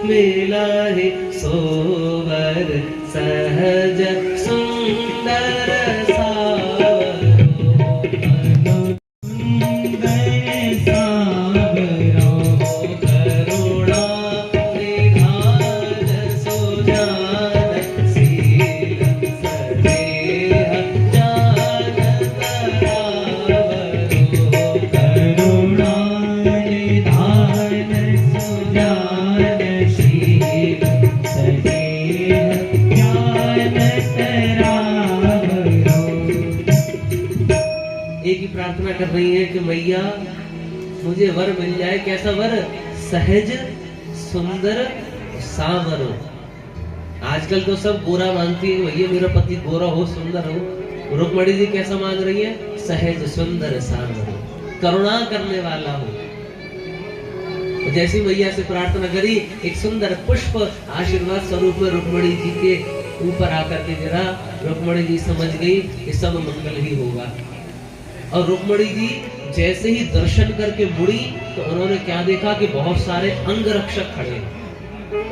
Speaker 1: मिला है सोवर सहज सुंदर सावरो सुंदर सावरो करुणा कर रही है कि मैया मुझे वर मिल जाए। कैसा वर? सहज सुंदर सावर। आजकल तो सब गोरा मांगती है, भैया मेरा पति गोरा हो, सुंदर हो। रुक्मणी जी कैसा मांग रही है? सहज सुंदर सावर, करुणा करने वाला हो। जैसी मैया से प्रार्थना करी, एक सुंदर पुष्प आशीर्वाद स्वरूप में रुक्मणी जी के ऊपर आकर के गिरा। रुक्मणी जी समझ गई कि सब मंगल ही होगा। और रुक्मणी जी जैसे ही दर्शन करके मुड़ी तो उन्होंने क्या देखा कि बहुत सारे अंगरक्षक खड़े।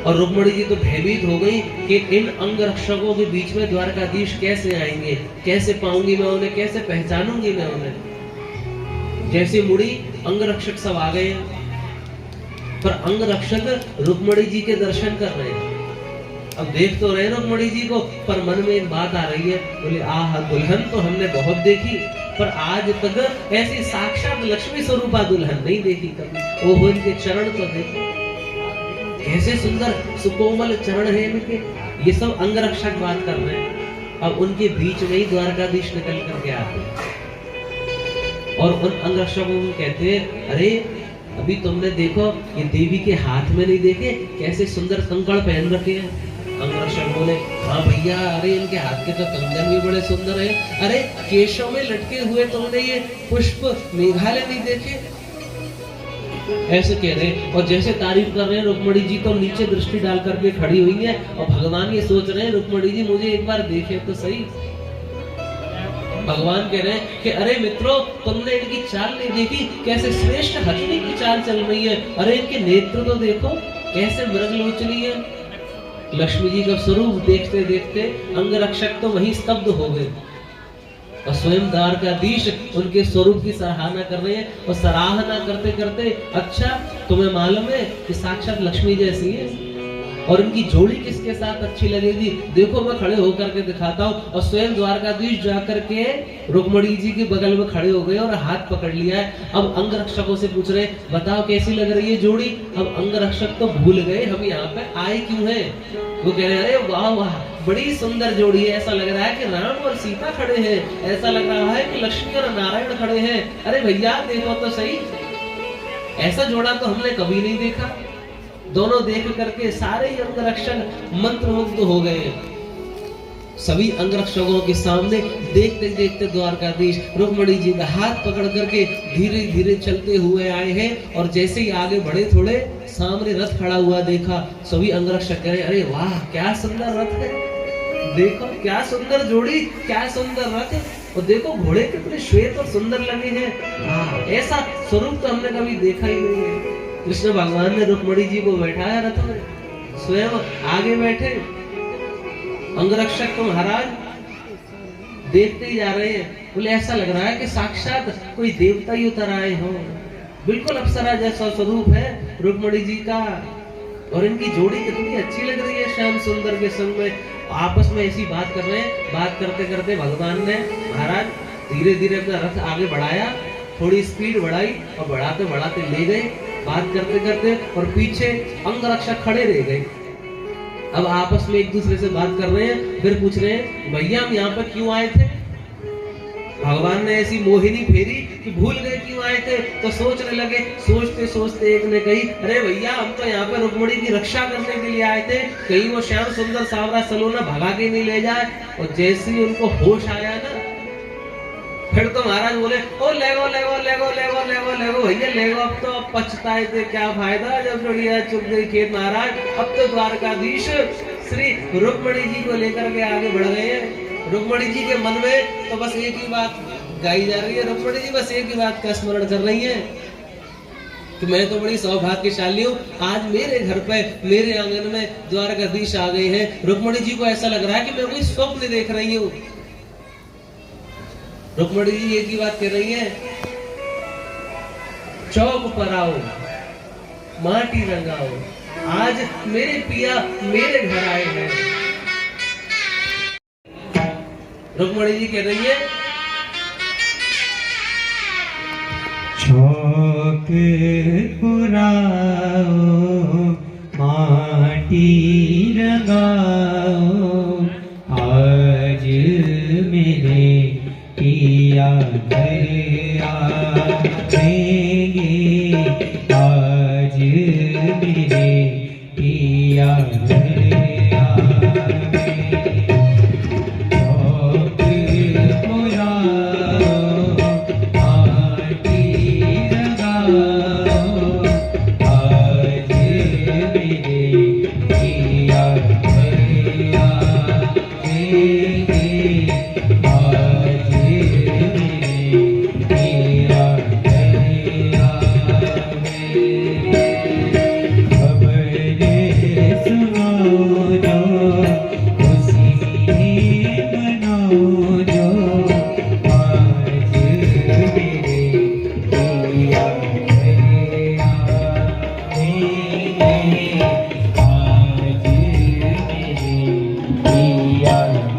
Speaker 1: और रुक्मणी जी तो भयभीत हो गई कि इन अंगरक्षकों के बीच में द्वारकाधीश कैसे आएंगे, कैसे पाऊंगी मैं उन्हें, कैसे पहचानूंगी मैं उन्हें। जैसे मुड़ी अंगरक्षक सब आ गए, पर अंगरक्षक रुक्मणी जी के दर्शन कर रहे हैं। अब देख तो रहे रुक्मणी जी को, पर मन में एक बात आ रही है, बोले आह दुल्हन तो हमने बहुत देखी, पर आज तक ऐसी साक्षात लक्ष्मी स्वरूपा दुल्हन नहीं देखी कभी। ओहो इनके चरण तो देखो, कैसे सुंदर सुकोमल चरण है इनके। ये सब अंगरक्षक बात कर रहे हैं। अब उनके बीच में ही द्वारकाधीश निकल करके आते हैं और उन अंगरक्षकों को कहते हैं, अरे अभी तुमने देखो ये देवी के हाथ में नहीं देखे कैसे सुंदर कंकड़ पहन रखे हैं। अंगरक्षक बोले, हाँ भैया, अरे इनके हाथ के तो कंगन भी बड़े सुंदर हैं। अरे केशों में लटके हुए तुमने ये पुष्प मेघालय नहीं देखे? ऐसे कह रहे हैं। और जैसे तारीफ कर रहे हैं, रुक्मणी जी तो नीचे दृष्टि डाल करके खड़ी हुई है और भगवान ये सोच रहे हैं, रुक्मणी जी मुझे एक बार देखे तो सही। भगवान कह रहे हैं कि अरे मित्रों, तुमने इनकी चाल नहीं देखी, कैसे श्रेष्ठ हथनी की चाल चल रही है। अरे इनके नेत्र तो देखो कैसे मृगलोचनी है। लक्ष्मी जी का स्वरूप देखते देखते अंगरक्षक तो वहीं स्तब्ध हो गए और स्वयं द्वारकाधीश उनके स्वरूप की सराहना कर रहे हैं। और सराहना करते करते, अच्छा तुम्हें मालूम है कि साक्षात लक्ष्मी जैसी है और इनकी जोड़ी किसके साथ अच्छी लगेगी? देखो मैं खड़े होकर के दिखाता हूँ। और स्वयं द्वारकाधीश जाकर के रुक्मणी जी के बगल में खड़े हो गए और हाथ पकड़ लिया है। अब अंगरक्षकों से पूछ रहे, बताओ कैसी लग रही है जोड़ी? अब अंगरक्षक तो भूल गए हम यहाँ पे आए क्यों हैं। वो कह रहे, अरे वाह वाह, बड़ी सुंदर जोड़ी है। ऐसा लग रहा है कि राम और सीता खड़े हैं, ऐसा लग रहा है कि लक्ष्मी और नारायण खड़े हैं। अरे भैया देखो तो सही, ऐसा जोड़ा तो हमने कभी नहीं देखा। दोनों देख करके सारे अंगरक्षक मंत्रमुग्ध हो गए। सभी अंगरक्षकों के सामने देखते देखते द्वारकाधीश रुक्मणी जी का हाथ पकड़ करके धीरे धीरे चलते हुए आए हैं। और जैसे ही आगे बढ़े, थोड़े सामने रथ खड़ा हुआ देखा। सभी अंगरक्षक कह रहे, अरे वाह क्या सुंदर रथ है, देखो क्या सुंदर जोड़ी, क्या सुंदर रथ। और देखो घोड़े कितने श्वेत और सुंदर लगे हैं। ऐसा स्वरूप तो हमने कभी देखा ही नहीं है। कृष्ण भगवान ने रुक्मणी जी को बैठाया रथ में, स्वयं आगे बैठे। अंगरक्षक तो महाराज देखते ही जा रहे हैं। बोले ऐसा लग रहा है कि साक्षात कोई देवता ही उतर आए हो। बिल्कुल अप्सरा जैसा स्वरूप है रुक्मणी जी का। और इनकी जोड़ी कितनी अच्छी लग रही है श्याम सुंदर के संग में। आपस में ऐसी बात कर रहे हैं। बात करते करते भगवान ने महाराज धीरे धीरे अपना रथ आगे बढ़ाया, थोड़ी स्पीड बढ़ाई और बढ़ाते बढ़ाते ले गए। बात करते करते और पीछे अंगरक्षक खड़े रह गए। अब आपस में एक दूसरे से बात कर रहे हैं। फिर पूछ रहे हैं, भैया हम यहाँ पर क्यों आए थे? भगवान ने ऐसी मोहिनी फेरी कि भूल गए क्यों आए थे। तो सोचने लगे। सोचते सोचते एक ने कही, अरे भैया हम तो यहाँ पे रुक्मणी की रक्षा करने के लिए आए थे, कहीं वो श्याम सुंदर सावरा सलोना भगा के नहीं ले जाए। और जैसे ही उनको होश आया ना, फिर तो महाराज बोले, ओ लेगो लेगो लेगो लेगो लेगो लेगो भैया लेगो। अब तो पछताए थे क्या फायदा जब जोड़िया चुग गई खेत। महाराज अब तो द्वारकाधीश श्री रुक्मणी जी को लेकर के आगे बढ़ गए हैं। रुक्मणी जी के मन में तो बस एक ही बात गाई जा रही है। रुक्मणी जी बस एक ही बात का स्मरण कर रही है कि मैं तो बड़ी सौभाग्यशाली हूँ, आज मेरे घर पे मेरे आंगन में द्वारकाधीश आ गए हैं। रुक्मणी जी को ऐसा लग रहा है कि मैं कोई स्वप्न देख रही हूँ। रुक्मणी जी एक ही बात कह रही है, चौक पर आओ माटी रंगाओ, आज मेरे पिया मेरे घर आए हैं। रुक्मणी जी कह रही है,
Speaker 2: चौक पुराओ माटी रंगाओ, आज मेरे पिया घर मेरे पिया घर आवे। शौक पूरा आटी लगाओ, आज मेरे पिया घर आवे। आज मेरे पिया घर आवे। खबरे सुनो जो, खुशी मनाओ जो, आज मेरे पिया घर आवे। आज मेरे पिया घर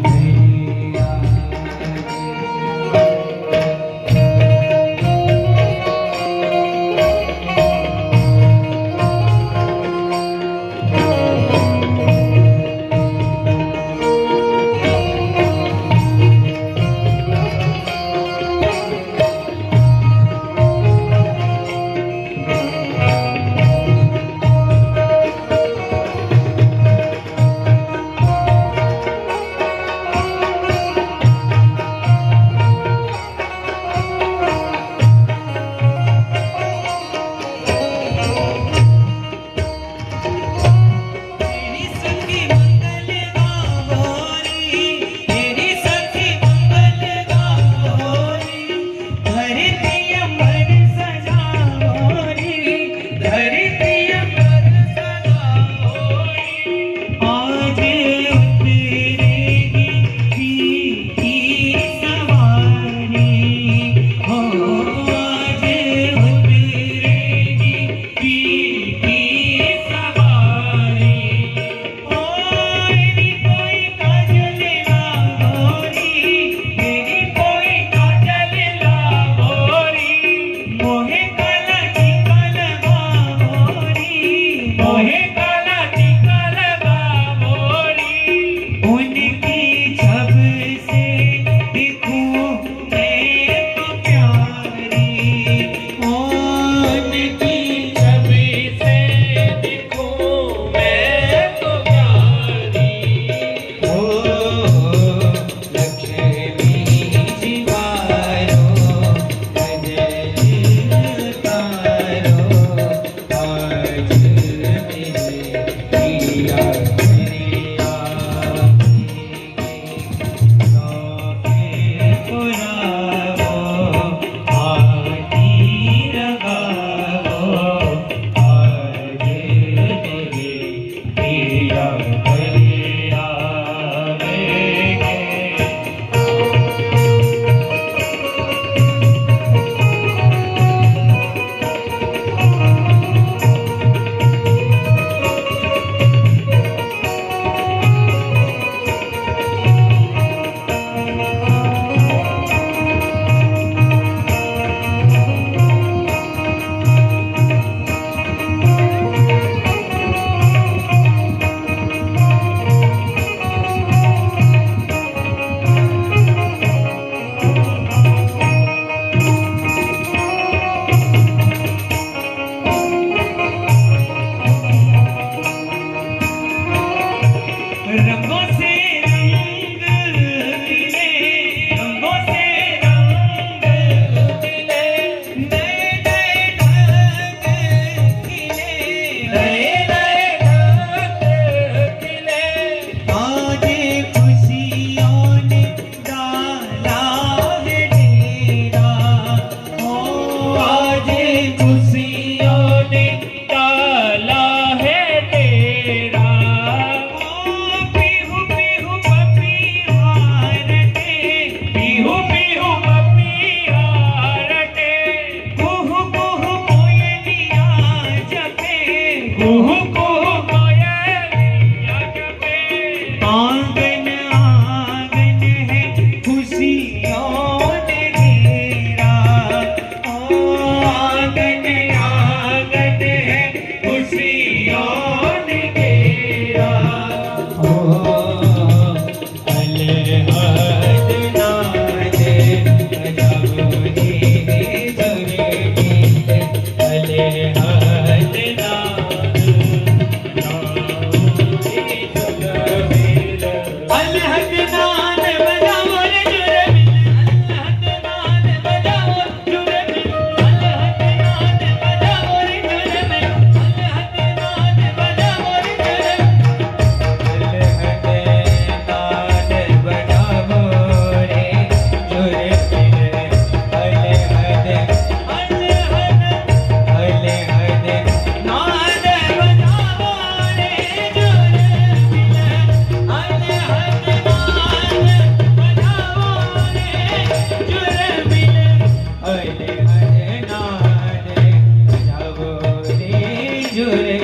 Speaker 2: जुड़े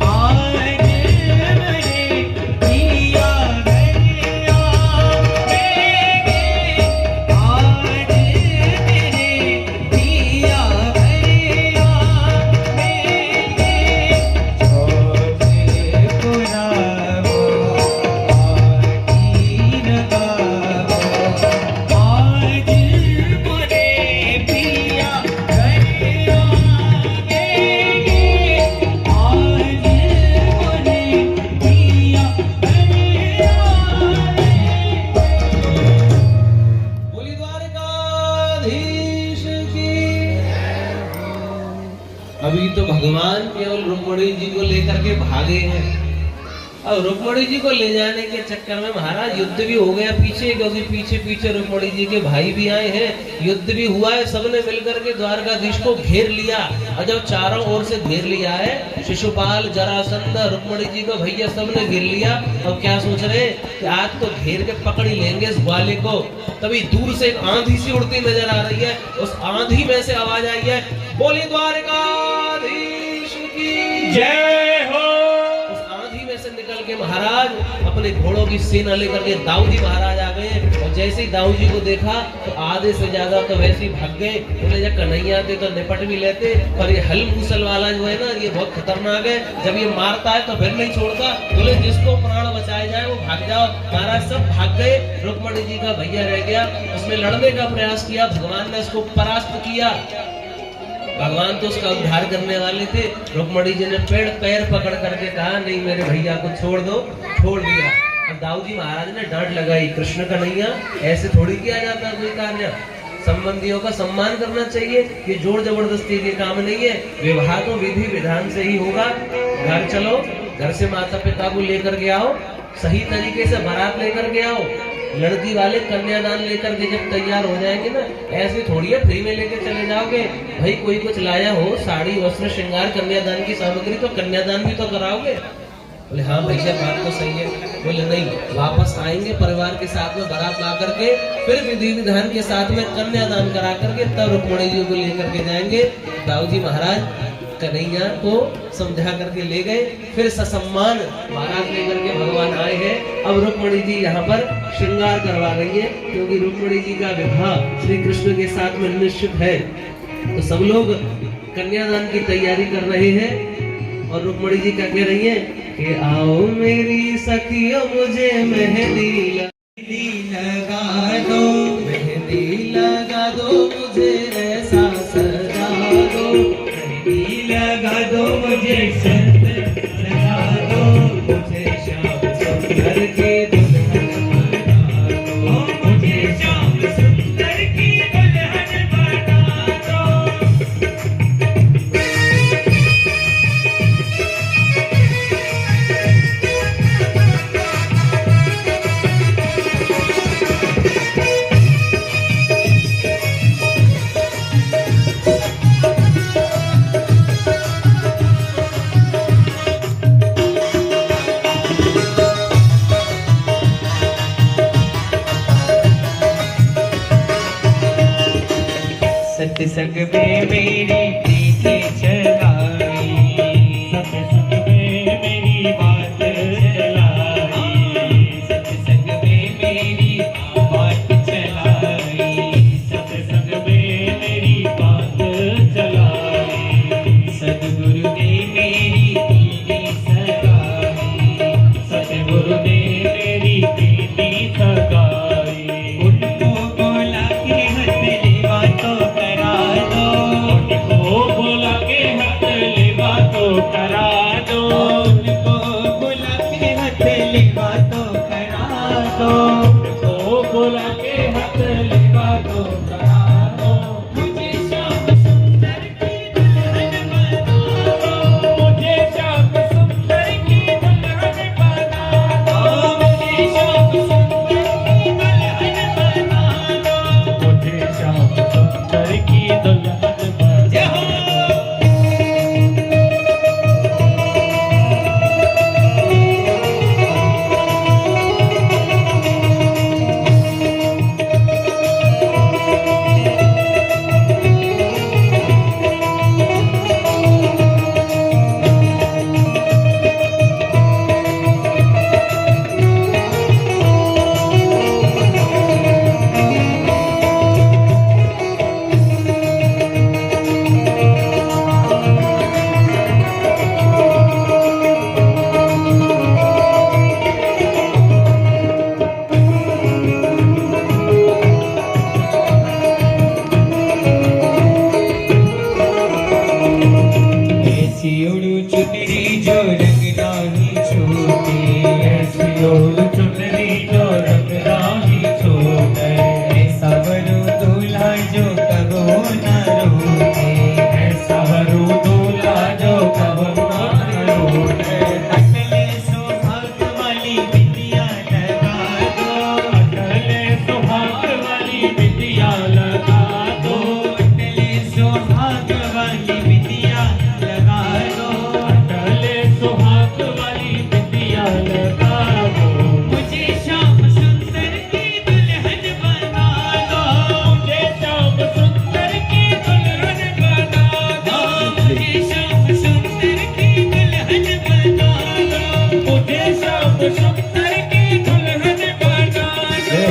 Speaker 2: आज मेरे पिया घर आवेंगे आज मेरे पिया घर आवेंगे छोटे पुरावो आरती लगावो आज मोरे पिया घर आवेंगे आज मोरे पिया घर आवेंगे।
Speaker 1: बोली द्वारकाधीश की। अभी तो भगवान केवल रुक्मणी जी को लेकर के भागे हैं। अब रुक्मणी जी को ले जाने के चक्कर में महाराज युद्ध भी हो गया पीछे, क्योंकि पीछे पीछे रुक्मणी जी के भाई भी आए हैं, युद्ध भी हुआ है, सबने मिलकर के द्वारकाधीश को घेर लिया। और जब चारों ओर से घेर लिया है, शिशुपाल, जरासंध, रुक्मणी जी को भैया सबने घेर लिया। अब क्या सोच रहे हैं कि आज तो घेर के पकड़ ही लेंगे इस ग्वाले को। तभी दूर से एक आंधी सी उड़ती नजर आ रही है, उस आंधी में से आवाज आई है, बोली द्वारकाधीश की
Speaker 2: जय हो।
Speaker 1: उस आंधी में से निकल के महाराज अपने घोड़ों की सेना लेकर के दाऊ जी महाराज आ गए। और जैसे ही दाऊ जी को देखा तो आधे से ज्यादा तो वैसे ही भाग गए। बोले जब कन्हैया आते तो निपट भी लेते, पर ये हल मूसल वाला जो है ना, ये बहुत खतरनाक है। जब ये मारता है तो फिर नहीं छोड़ता। बोले जिसको प्राण बचाए जाए वो भाग जाओ। महाराज सब भाग गए, रुक्मणी जी का भैया रह गया। उसने लड़ने का प्रयास किया, भगवान ने उसको परास्त किया। भगवान तो उसका उद्धार करने वाले थे। रुक्मणी जी ने पेड़ पैर पकड़ करके कहा, नहीं मेरे भैया को छोड़ दो। छोड़ दिया। अब दाऊ जी महाराज ने डांट लगाई, कृष्ण कन्हैया ऐसे थोड़ी किया जाता कोई कार्य। संबंधियों का सम्मान करना चाहिए, ये जोर जबरदस्ती के काम नहीं है। विवाह तो विधि विधान से ही होगा। घर चलो, घर से माता पिता को लेकर के आओ, सही तरीके से बारात लेकर के आओ। लड़की वाले कन्यादान लेकर के जब तैयार हो जाएंगे ना, ऐसे थोड़ी है फ्री में लेके चले जाओगे। भाई कोई कुछ लाया हो, साड़ी वस्त्र श्रृंगार कन्यादान की सामग्री, तो कन्यादान भी तो कराओगे। बोले हाँ भैया बात तो सही है। बोले नहीं, वापस आएंगे परिवार के साथ में बारात ला करके, फिर विधि विधान के साथ में कन्यादान करा करके तब रुक्मणी जी को लेकर के जाएंगे। दाऊ जी महाराज कन्हैया को समझा करके ले गए। फिर ससम्मान बारात लेकर के भगवान आए हैं। अब रुक्मणी जी यहाँ पर श्रृंगार करवा रही है, क्योंकि रुक्मणी जी का विवाह श्री कृष्ण के साथ में निश्चित है। तो सब लोग कन्यादान की तैयारी कर रहे हैं। और रुक्मणी जी क्या कह रही है कि आओ मेरी सखियों मुझे मेहंदी
Speaker 2: लगा दो,
Speaker 1: मेहंदी लगा दो, मुझे ऐसा सजा दो।
Speaker 2: मेहंदी लगा दो, मुझे संत सजा दो, मुझे श्याम सुंदर के दुल्हन बना दो, मुझे श्याम सुंदर की दुल्हन बना दो। सत्संग में मेरी प्रीति चलाई, सत्संग में मेरी बात चलाई, सत्संग में मेरी बात चलाई, सत्संग में मेरी बात चलाई। सद्गुरु ने मेरी प्रीति सगाई, सद्गुरु ने मेरी प्रीति सगाई। उनको बोला कि हथ लेवा तो करा दो, उनको बोला के हाथ लेवा तो करा दो, उनको बोला के हाथ लेवा तो करा दो, उनको बोला के हाथ लेवा तो करा दो। मुझे श्याम सुंदर की दुल्हन बना दो, मुझे श्याम सुंदर की दुल्हन बना दो, मुझे श्याम सुंदर की दुल्हन बना दो, मुझे श्याम सुंदर की दुल्हन बना दो। चुनरी जो रंग राही छूटे, ऐसी ओढ़ चुनरी जो रंग राही छूटे, ऐसा वरु दूल्हा जो कबो न रूठे, ऐसा वरु दूल्हा जो कबो न रूठे। अटले सुहाग वाली बिंदिया लगा दो, अटले सुहाग वाली बिंदिया लगा दो, अटले सुहाग वाली बिंदिया लगा दो, अटले सुहाग वाली बिंदिया लगा दो। मुझे श्याम सुंदर की दुल्हन बना दो, मुझे श्याम सुंदर की दुल्हन बना दो, मुझे श्याम सुंदर की दुल्हन बना दो, मुझे श्याम सुंदर की दुल्हन बना दो।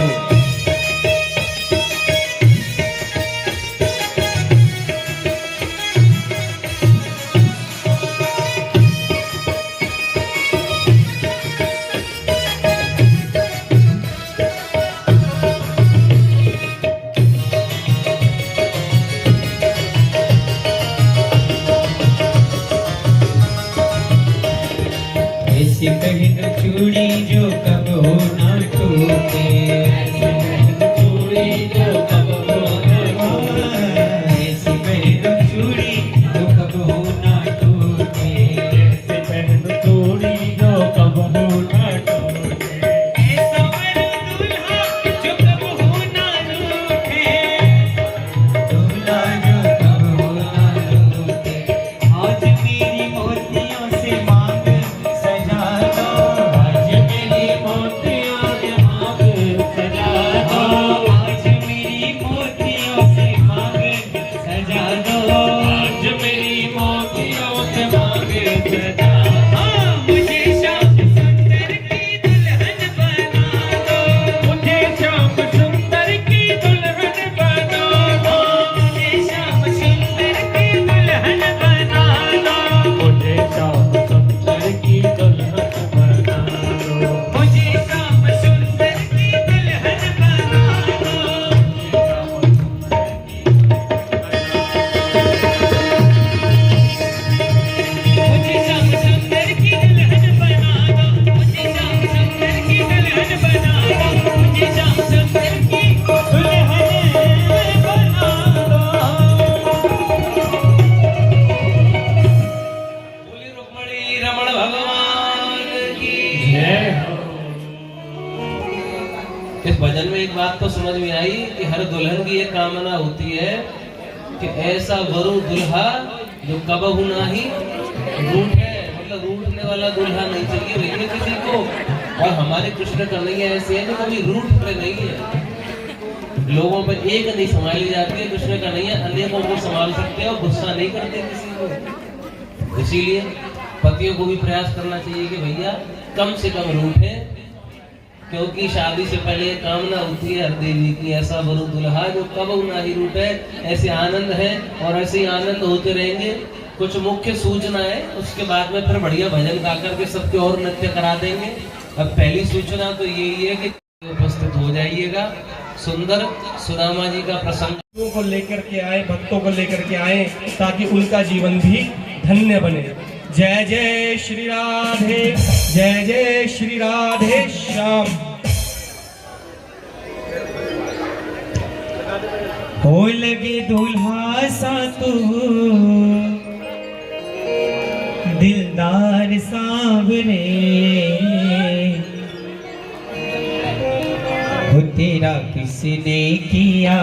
Speaker 2: ऐसी पहन चूड़ी जो कबो ना टूटे, ऐसी पहन चूड़ी जो कबो ना टूटे, ऐसी पहन चूड़ी जो कबो ना टूटे, ऐसी पहन चूड़ी जो कबो ना टूटे, ऐसा वरु दूल्हा जो कबो ना रूठे, दूल्हा जो कबो ना रूठे। आज मेरी मोतियों से मांग सजा दो, आज मेरी मोतियों से मांग सजा दो, आज मेरी मोतियों से मांग सजा दो, आज मेरी मोतियों से मांग सजा दो। मुझे श्याम सुंदर की दुल्हन बना दो, मुझे श्याम सुंदर की दुल्हन बना दो, मुझे श्याम सुंदर की दुल्हन बना दो, मुझे श्याम सुंदर की दुल्हन बना दो, मुझे श्याम सुंदर की दुल्हन बना दो, मुझे श्याम सुंदर की दुल्हन बना दो, मुझे श्याम सुंदर की दुल्हन बना दो, मुझे श्याम सुंदर की दुल्हन बना दो।
Speaker 1: बोली रुक्मणी रमण भगवान की। इस भजन में एक बात तो समझ में आई कि हर दुल्हन की एक कामना होती है कि ऐसा वरु दुल्हा जो कबहू नाही रूठे, मतलब रूठने वाला दुल्हा नहीं चाहिए भैया किसी को। और हमारे कृष्ण कन्हैया ऐसे है कि कभी रूठते नहीं है, लोगों पर एक नहीं संभाली जाती है, कृष्ण कन्हैया अनेकों को संभाल सकते हैं और गुस्सा नहीं करते किसी को। इसीलिए पतियों को भी प्रयास करना चाहिए कि भैया कम से कम रूठे, क्योंकि शादी से पहले एक कामना होती है हर देवी की, ऐसा वरु दुल्हा जो कबहू ना ही रूठे। ऐसे आनंद है और ऐसे ही आनंद होते रहेंगे। कुछ मुख्य सूचना है, उसके बाद में फिर बढ़िया भजन गा करके सबके और नृत्य करा देंगे। अब पहली सूचना तो यही है कि उपस्थित हो जाइएगा। सुंदर सुदामा जी का प्रसंग
Speaker 3: को लेकर के आए, भक्तों को लेकर के आए, ताकि उनका जीवन भी धन्य बने। जय जय श्री राधे, जय जय श्री राधे श्याम।
Speaker 2: हो लगे दूल्हा सा तू, दिलदार सांवरे, हो तेरा किसने किया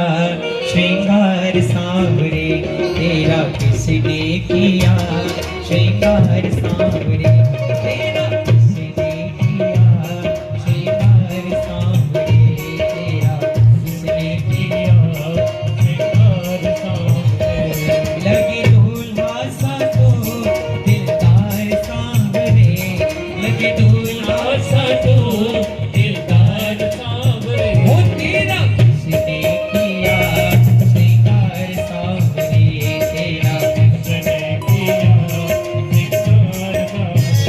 Speaker 2: श्रृंगार सांवरे, तेरा किसने किया श्रृंगार सांवरे, तेरा किसने किया श्रृंगार सांवरे, तेरा किसने किया श्रृंगार सांवरे। लगे दूल्हा सा तो दिलदार सांवरे, लगे दूल्हा सा तो दिलदार सांवरे, हो तेरा किसने किया श्रृंगार सांवरे, तेरा किसने किया श्रृंगार सांवरे।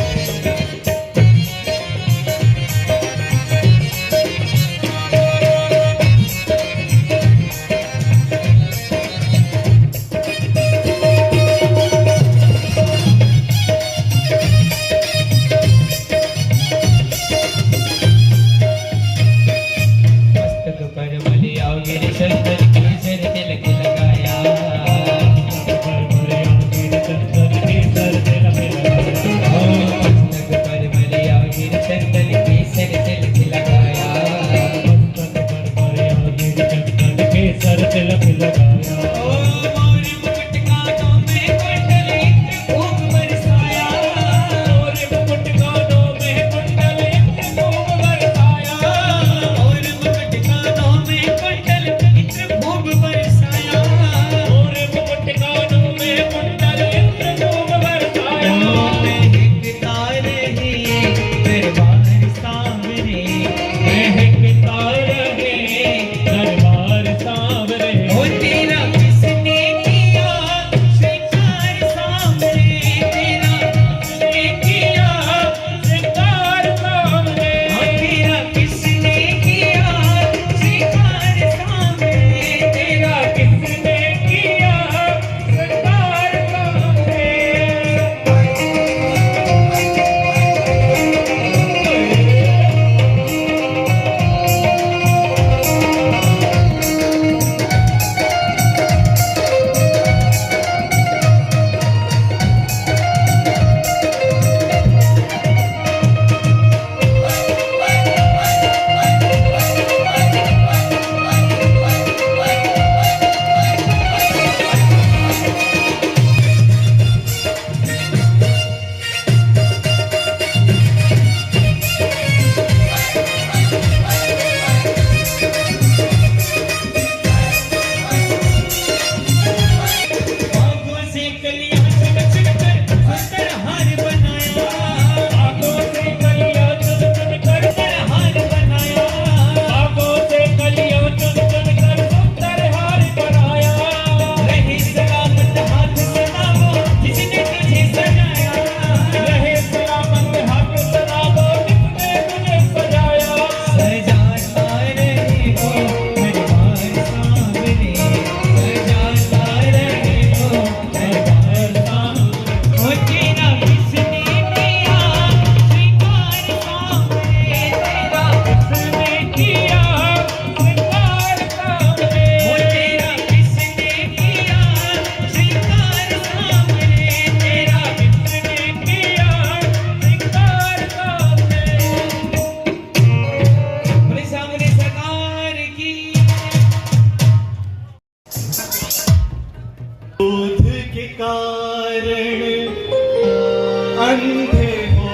Speaker 4: अंधे हो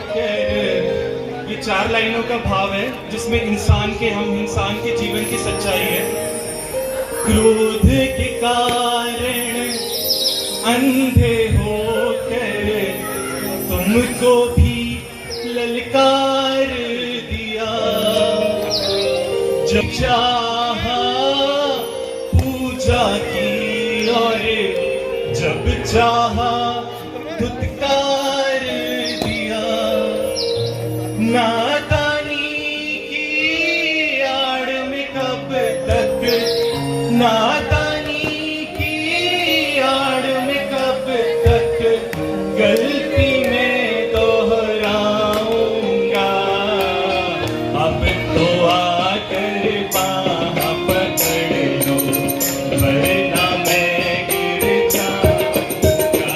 Speaker 4: के। ये 4 लाइनों का भाव है जिसमें इंसान के जीवन की सच्चाई है। क्रोध के कारण अंधे हो कर तुमको भी ललकार दिया। जब चाहा पूजा की और जब चाहा धुतकार दिया। नादानी की आड़ में कब तक, नादानी की आड़ में कब तक गलती में दोहराऊंगा। अब तो आकर बाह पकड़ लो वरना मैं गिर जाऊंगा।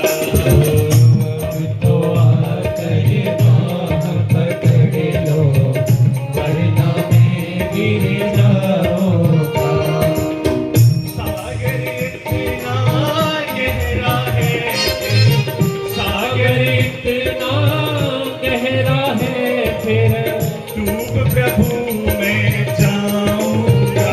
Speaker 2: तो आकर बाह पकड़ लो वरना मैं गिर जाऊंगा।
Speaker 4: सागर इतना गहरा है, सागर
Speaker 2: इतना गहरा है फिर
Speaker 4: डूब प्रभु में जाऊंगा।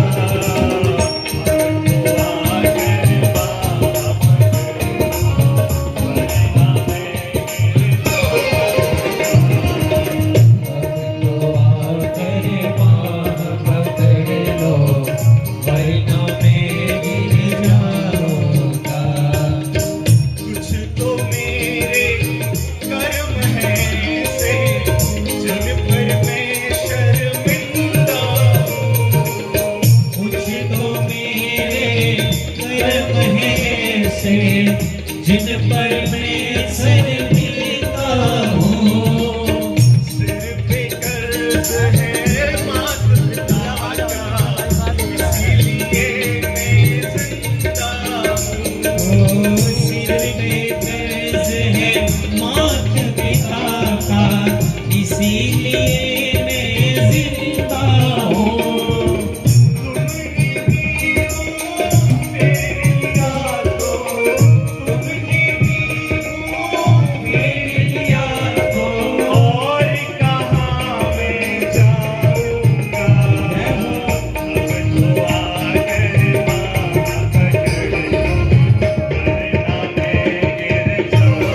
Speaker 4: आकर बाह पकड़ लो वरना मैं गिर जाऊंगा। कुछ तो मेरे कर्म है से जग पर मैं शर्मिंदा।
Speaker 2: कुछ तो मेरे कर्म है से जिन पर मैं शर्मिंदा हूँ।
Speaker 4: सिर पे कर्ज है मात पिता का, इसीलिए मैं जिंदा हूँ।
Speaker 2: सिर में कर्ज है मात पिता का, इसीलिए मैं जिंदा हूँ।
Speaker 4: और कहाँ मैं जाऊंगा। अब तो आकर बाह पकड़ लो वरना मैं गिर जाऊंगा।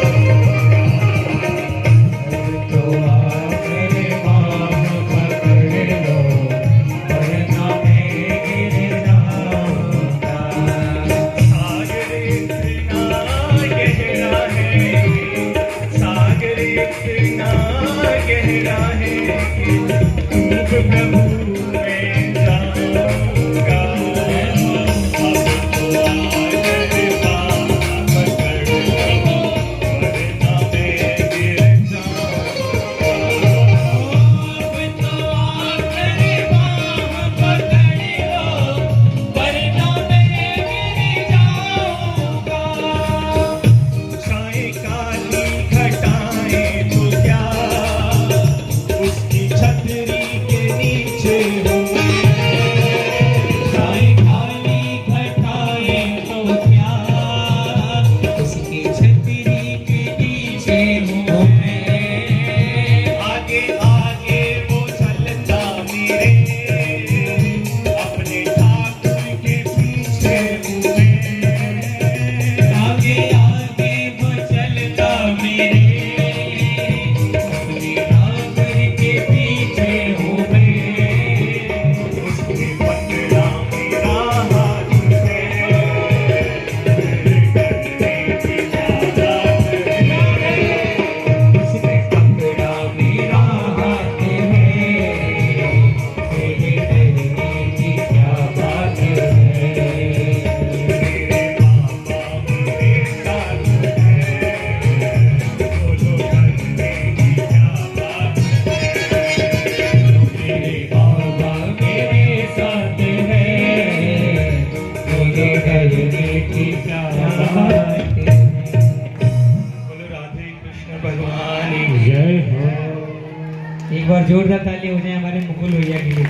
Speaker 2: तो आकर बाह पकड़ लो वरना मैं गिर जाऊंगा।
Speaker 4: सागर इतना गहरा है, सागर इतना गहरा है कि डूब प्रभु में जाऊंगा। अब तो आकर बाह पकड़ लो वरना मैं गिर जाऊंगा।
Speaker 2: अब तो आकर बाह पकड़ लो वरना मैं गिर जाऊंगा।
Speaker 4: छाए काली घटाएं तो क्या उसकी छतरी के नीचे हूँ।
Speaker 2: छाए काली घटाएं तो क्या उसकी छतरी के नीचे हूँ मैं।
Speaker 4: आगे आगे वो चलता मेरे अपने ठाकुर के पीछे हूँ मैं।
Speaker 2: आगे आगे वो चलता मेरे अपने ठाकुर के पीछे हूँ मैं।
Speaker 4: उसने पकड़ा मेरा हाथ है, मेरे करने की क्या बात है।
Speaker 2: उसने पकड़ा मेरा हाथ है, मेरे डरने की क्या बात है।
Speaker 4: मेरे बाबा मेरे साथ है, बोलो करने की क्या बात है।
Speaker 2: मेरे बाबा मेरे साथ है, मुझे डरने की क्या बात है।
Speaker 4: बोलो राधे कृष्ण भगवान की
Speaker 2: जय हो। एक बार जोरदार ताली हो जाए हमारे मुकुल भैया के लिए।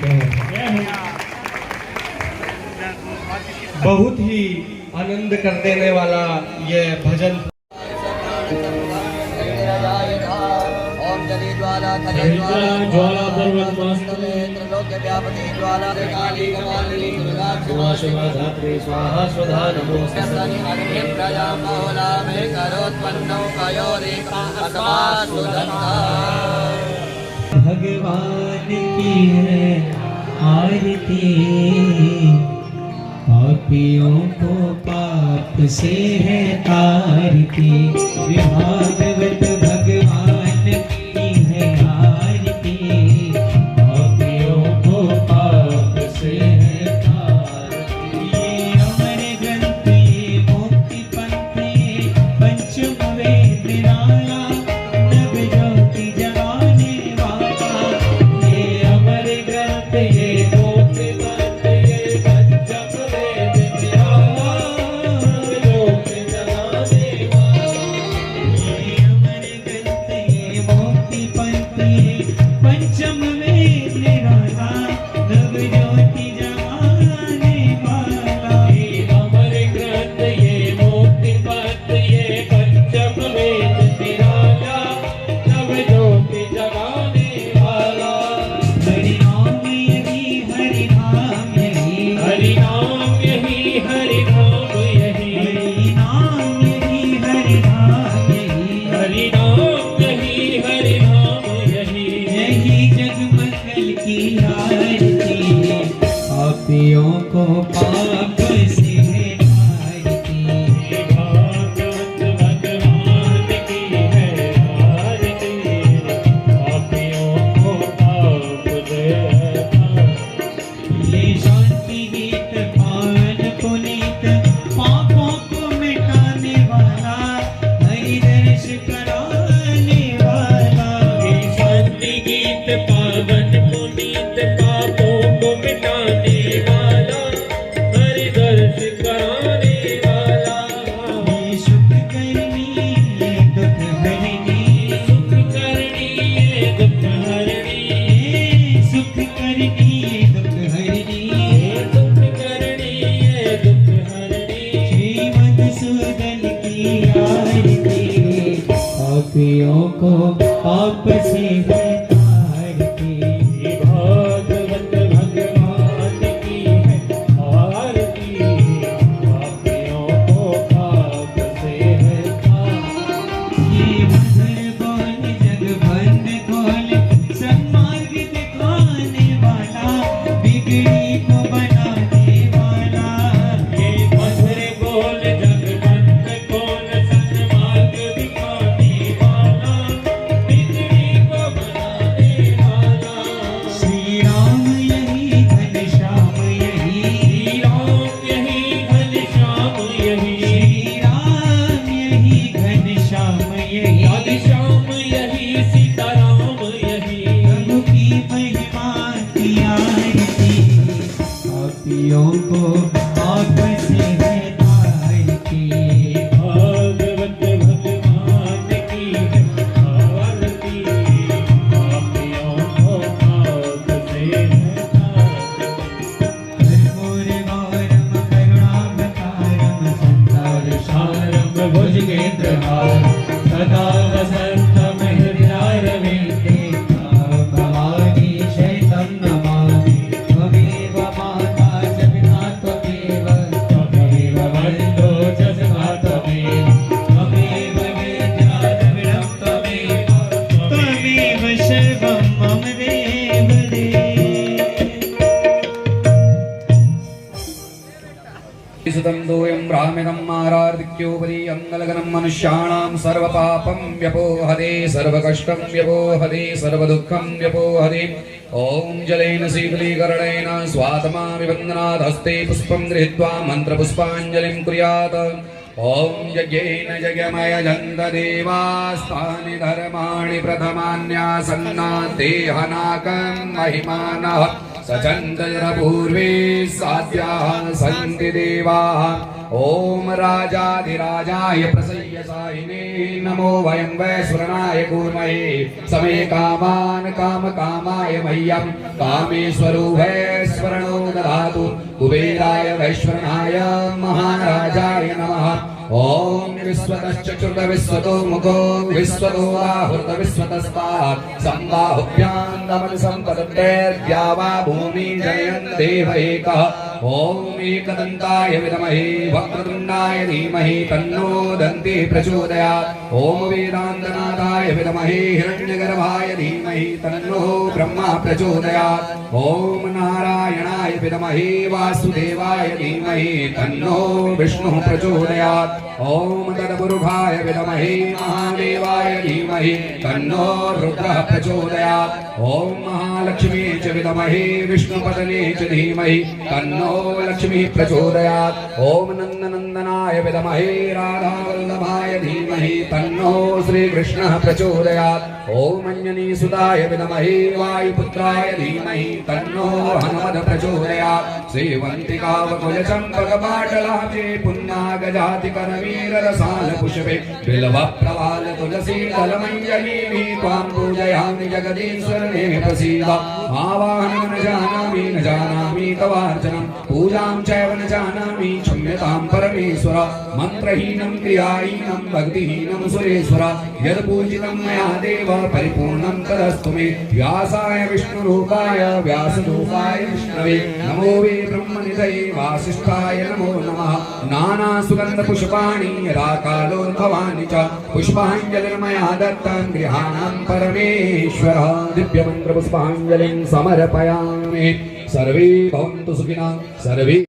Speaker 3: बहुत ही आनंद कर देने वाला ये भजन।
Speaker 5: ज्वाला खरे ज्वाला ज्वाला पर्वतमस्तके त्रिलोक्य व्यापती ज्वाला काली कपालिनी दुर्गा
Speaker 1: शिवा शिवा धात्री स्वाहा स्वधा नमोस्तुते
Speaker 5: सर्वाणि अग्नि प्रजा बहुला मे करोत्पन्नो कयोरेका अस्मासु दत्ता
Speaker 2: भगवान की है आरती पापियों को पाप से है तारती भागवत भगवान की है आरती पापियों को पाप से है तारती ये अमर ग्रंथ ये मुक्ति पंथ ये पंचम वेद निराला नव ज्योति जगाने वाला ये अमर ग्रंथ ये मुक्ति पंथ ये पंचम वेद निराला नव ज्योति जगाने वाला ये अमर ग्रंथ ये मुक्ति पंथ ये पंचम वेद निराला नव ज्योति जगाने वाला ये अमर ग्रंथ ये मुक्ति पंथ ये पंचम वेद निराला नव ज्योति जगाने वाला हरि नाम यही हरि नाम यही हरि नाम यही हरि नाम यही हरि नाम यही हरि नाम यही हरि नाम यही हरि नाम यही यही जगमंगल की आरती पापियों को पाप से है तारती भागवत भगवान की है आरती पापियों को पाप से है तारती ये शांति गीत पावन पुनीत पापों को मिटाने वाला हरि दर्श कराने वाला ये शांति गीत पावन पुनीत पापों को मिटाने वाला हरि दर्श कराने वाला ये सुख करनी ये दुख हरनी सुख करनी ये दुख हरनी सुख करनी ये दुख हरनी दुख करनी ये दुख हरनी श्री मधुसूदन की आरती पापियों को पाप से है तारती भागवत भगवान की है आरती पापियों को पाप से है तारती ये मधुर बोल जग बंद खोल सन्मार्ग दिखाने वाला बिगड़ी को बनाने वाला ये मधुर बोल जग बंद खोल सन्मार्ग दिखाने वाला बिगड़ी को बनाने वाला श्री राम यही घनश्याम यही श्री राम यही घनश्याम यही श्री राम यही घनश्याम यही राधेश्याम यही सीताराम यही प्रभु की महिमा की आरती पापियों को पाप से है तारती भागवत भगवान की है आरती पापियों को पाप से है तारती कर्पूरगौरम करुणावतारम संसारसारम भुजगेन्द्रहारं सदा वसन्तं हृदयारविन्दे भवानी शैतं नमामि त्वमेव माता च पिता त्वमेव वन्दो च सखा त्वमेव त्वमेव विद्या द्रविणं त्वमेव सर्वं मम देव
Speaker 6: सुतं दोयं ब्राह्मणम् आरार्दिक्योपरि अङ्गलगनं मनुष्याणां सर्वपापं व्यपोहते सर्वकष्टं व्यपोहते सर्वदुःखं व्यपोहते ॐ जलेन शीतलीकरणेन स्वात्माभिवन्दनात् हस्ते पुष्पं गृहीत्वा मन्त्रपुष्पाञ्जलिं कुर्यात् ॐ यज्ञेन यज्ञमयजन्त देवास्तानि धर्माणि प्रथमान्यासन्नादेहनाकं महिमानः सचन्दरपूर्वे साध्याः सन्ति देवाः ॐ राजाधिराजाय प्रसय्यसायिने नमो वयं वैश्वरणाय कूर्महे समे कामान् कामकामाय मह्यं कामेश्वरो वैश्वरणो ददातु कुबेराय वैश्वरणाय महाराजाय नमः ॐ विश्वतश्चतुर्थ विश्वतो मुखो विश्वतो बाहुर्त विश्वतस्तात् संबाहुभ्यां नमः संपदद्दैर्या वा भूमि जयन् देव एकः ॐ एकदन्ताय विद्महे वक्रतुण्डाय धीमहि तन्नो दन्ति प्रचोदयात् ॐ वेदान्तनाथाय विद्महे हिरण्यगर्भाय धीमहि तन्नो ब्रह्मा प्रचोदयात् ॐ नारायणाय विद्महे वासुदेवाय धीमहि तन्नो विष्णुः प्रचोदयात् ॐ तदपुरुषाय विद्महे महादेवाय धीमहि तन्नो रुद्रः प्रचोदयात् ॐ महालक्ष्मी च विद्महे विष्णुपदने च धीमहि तन्नो लक्ष्मीः प्रचोदयात् ॐ नन्दनन्दनाय विद्महे राधावल्लभाय धीमहि तन्नो श्रीकृष्णः प्रचोदयात् ॐ अञ्जनीसुताय विद्महे वायुपुत्राय धीमहि तन्नो हनुमत् प्रचोदयात् श्रीवन्तिकावकुलचम्पकपाटलाजे पुन्नागजातिकरवीररसालपुष्पे बिल्वप्रवालतुलसीदलमञ्जलीः त्वां पूजयामि जगदीश्वरने प्रसीद आवाहनं न जानामि तवार्चनं पूजां चैव न जानामि क्षम्यतां परमेश्वर मन्त्रहीनं क्रियाहीनं भक्तिहीनं सुरेश्वर यत्पूजितं मया देव परिपूर्णं तदस्तु मे व्यासाय विष्णुरूपाय व्यासरूपाय विष्णवे नमो वे ब्रह्मनिधये वासिष्ठाय नमो नमः नानासुगन्धपुष्पाणि राकालोद्भवानि च पुष्पाञ्जलिर्मया दत्तं गृहाणां परमेश्वरः दिव्यमन्त्रपुष्पाञ्जलिं समर्पयामि सर्वे भवन्तु सुखिनः सर्वे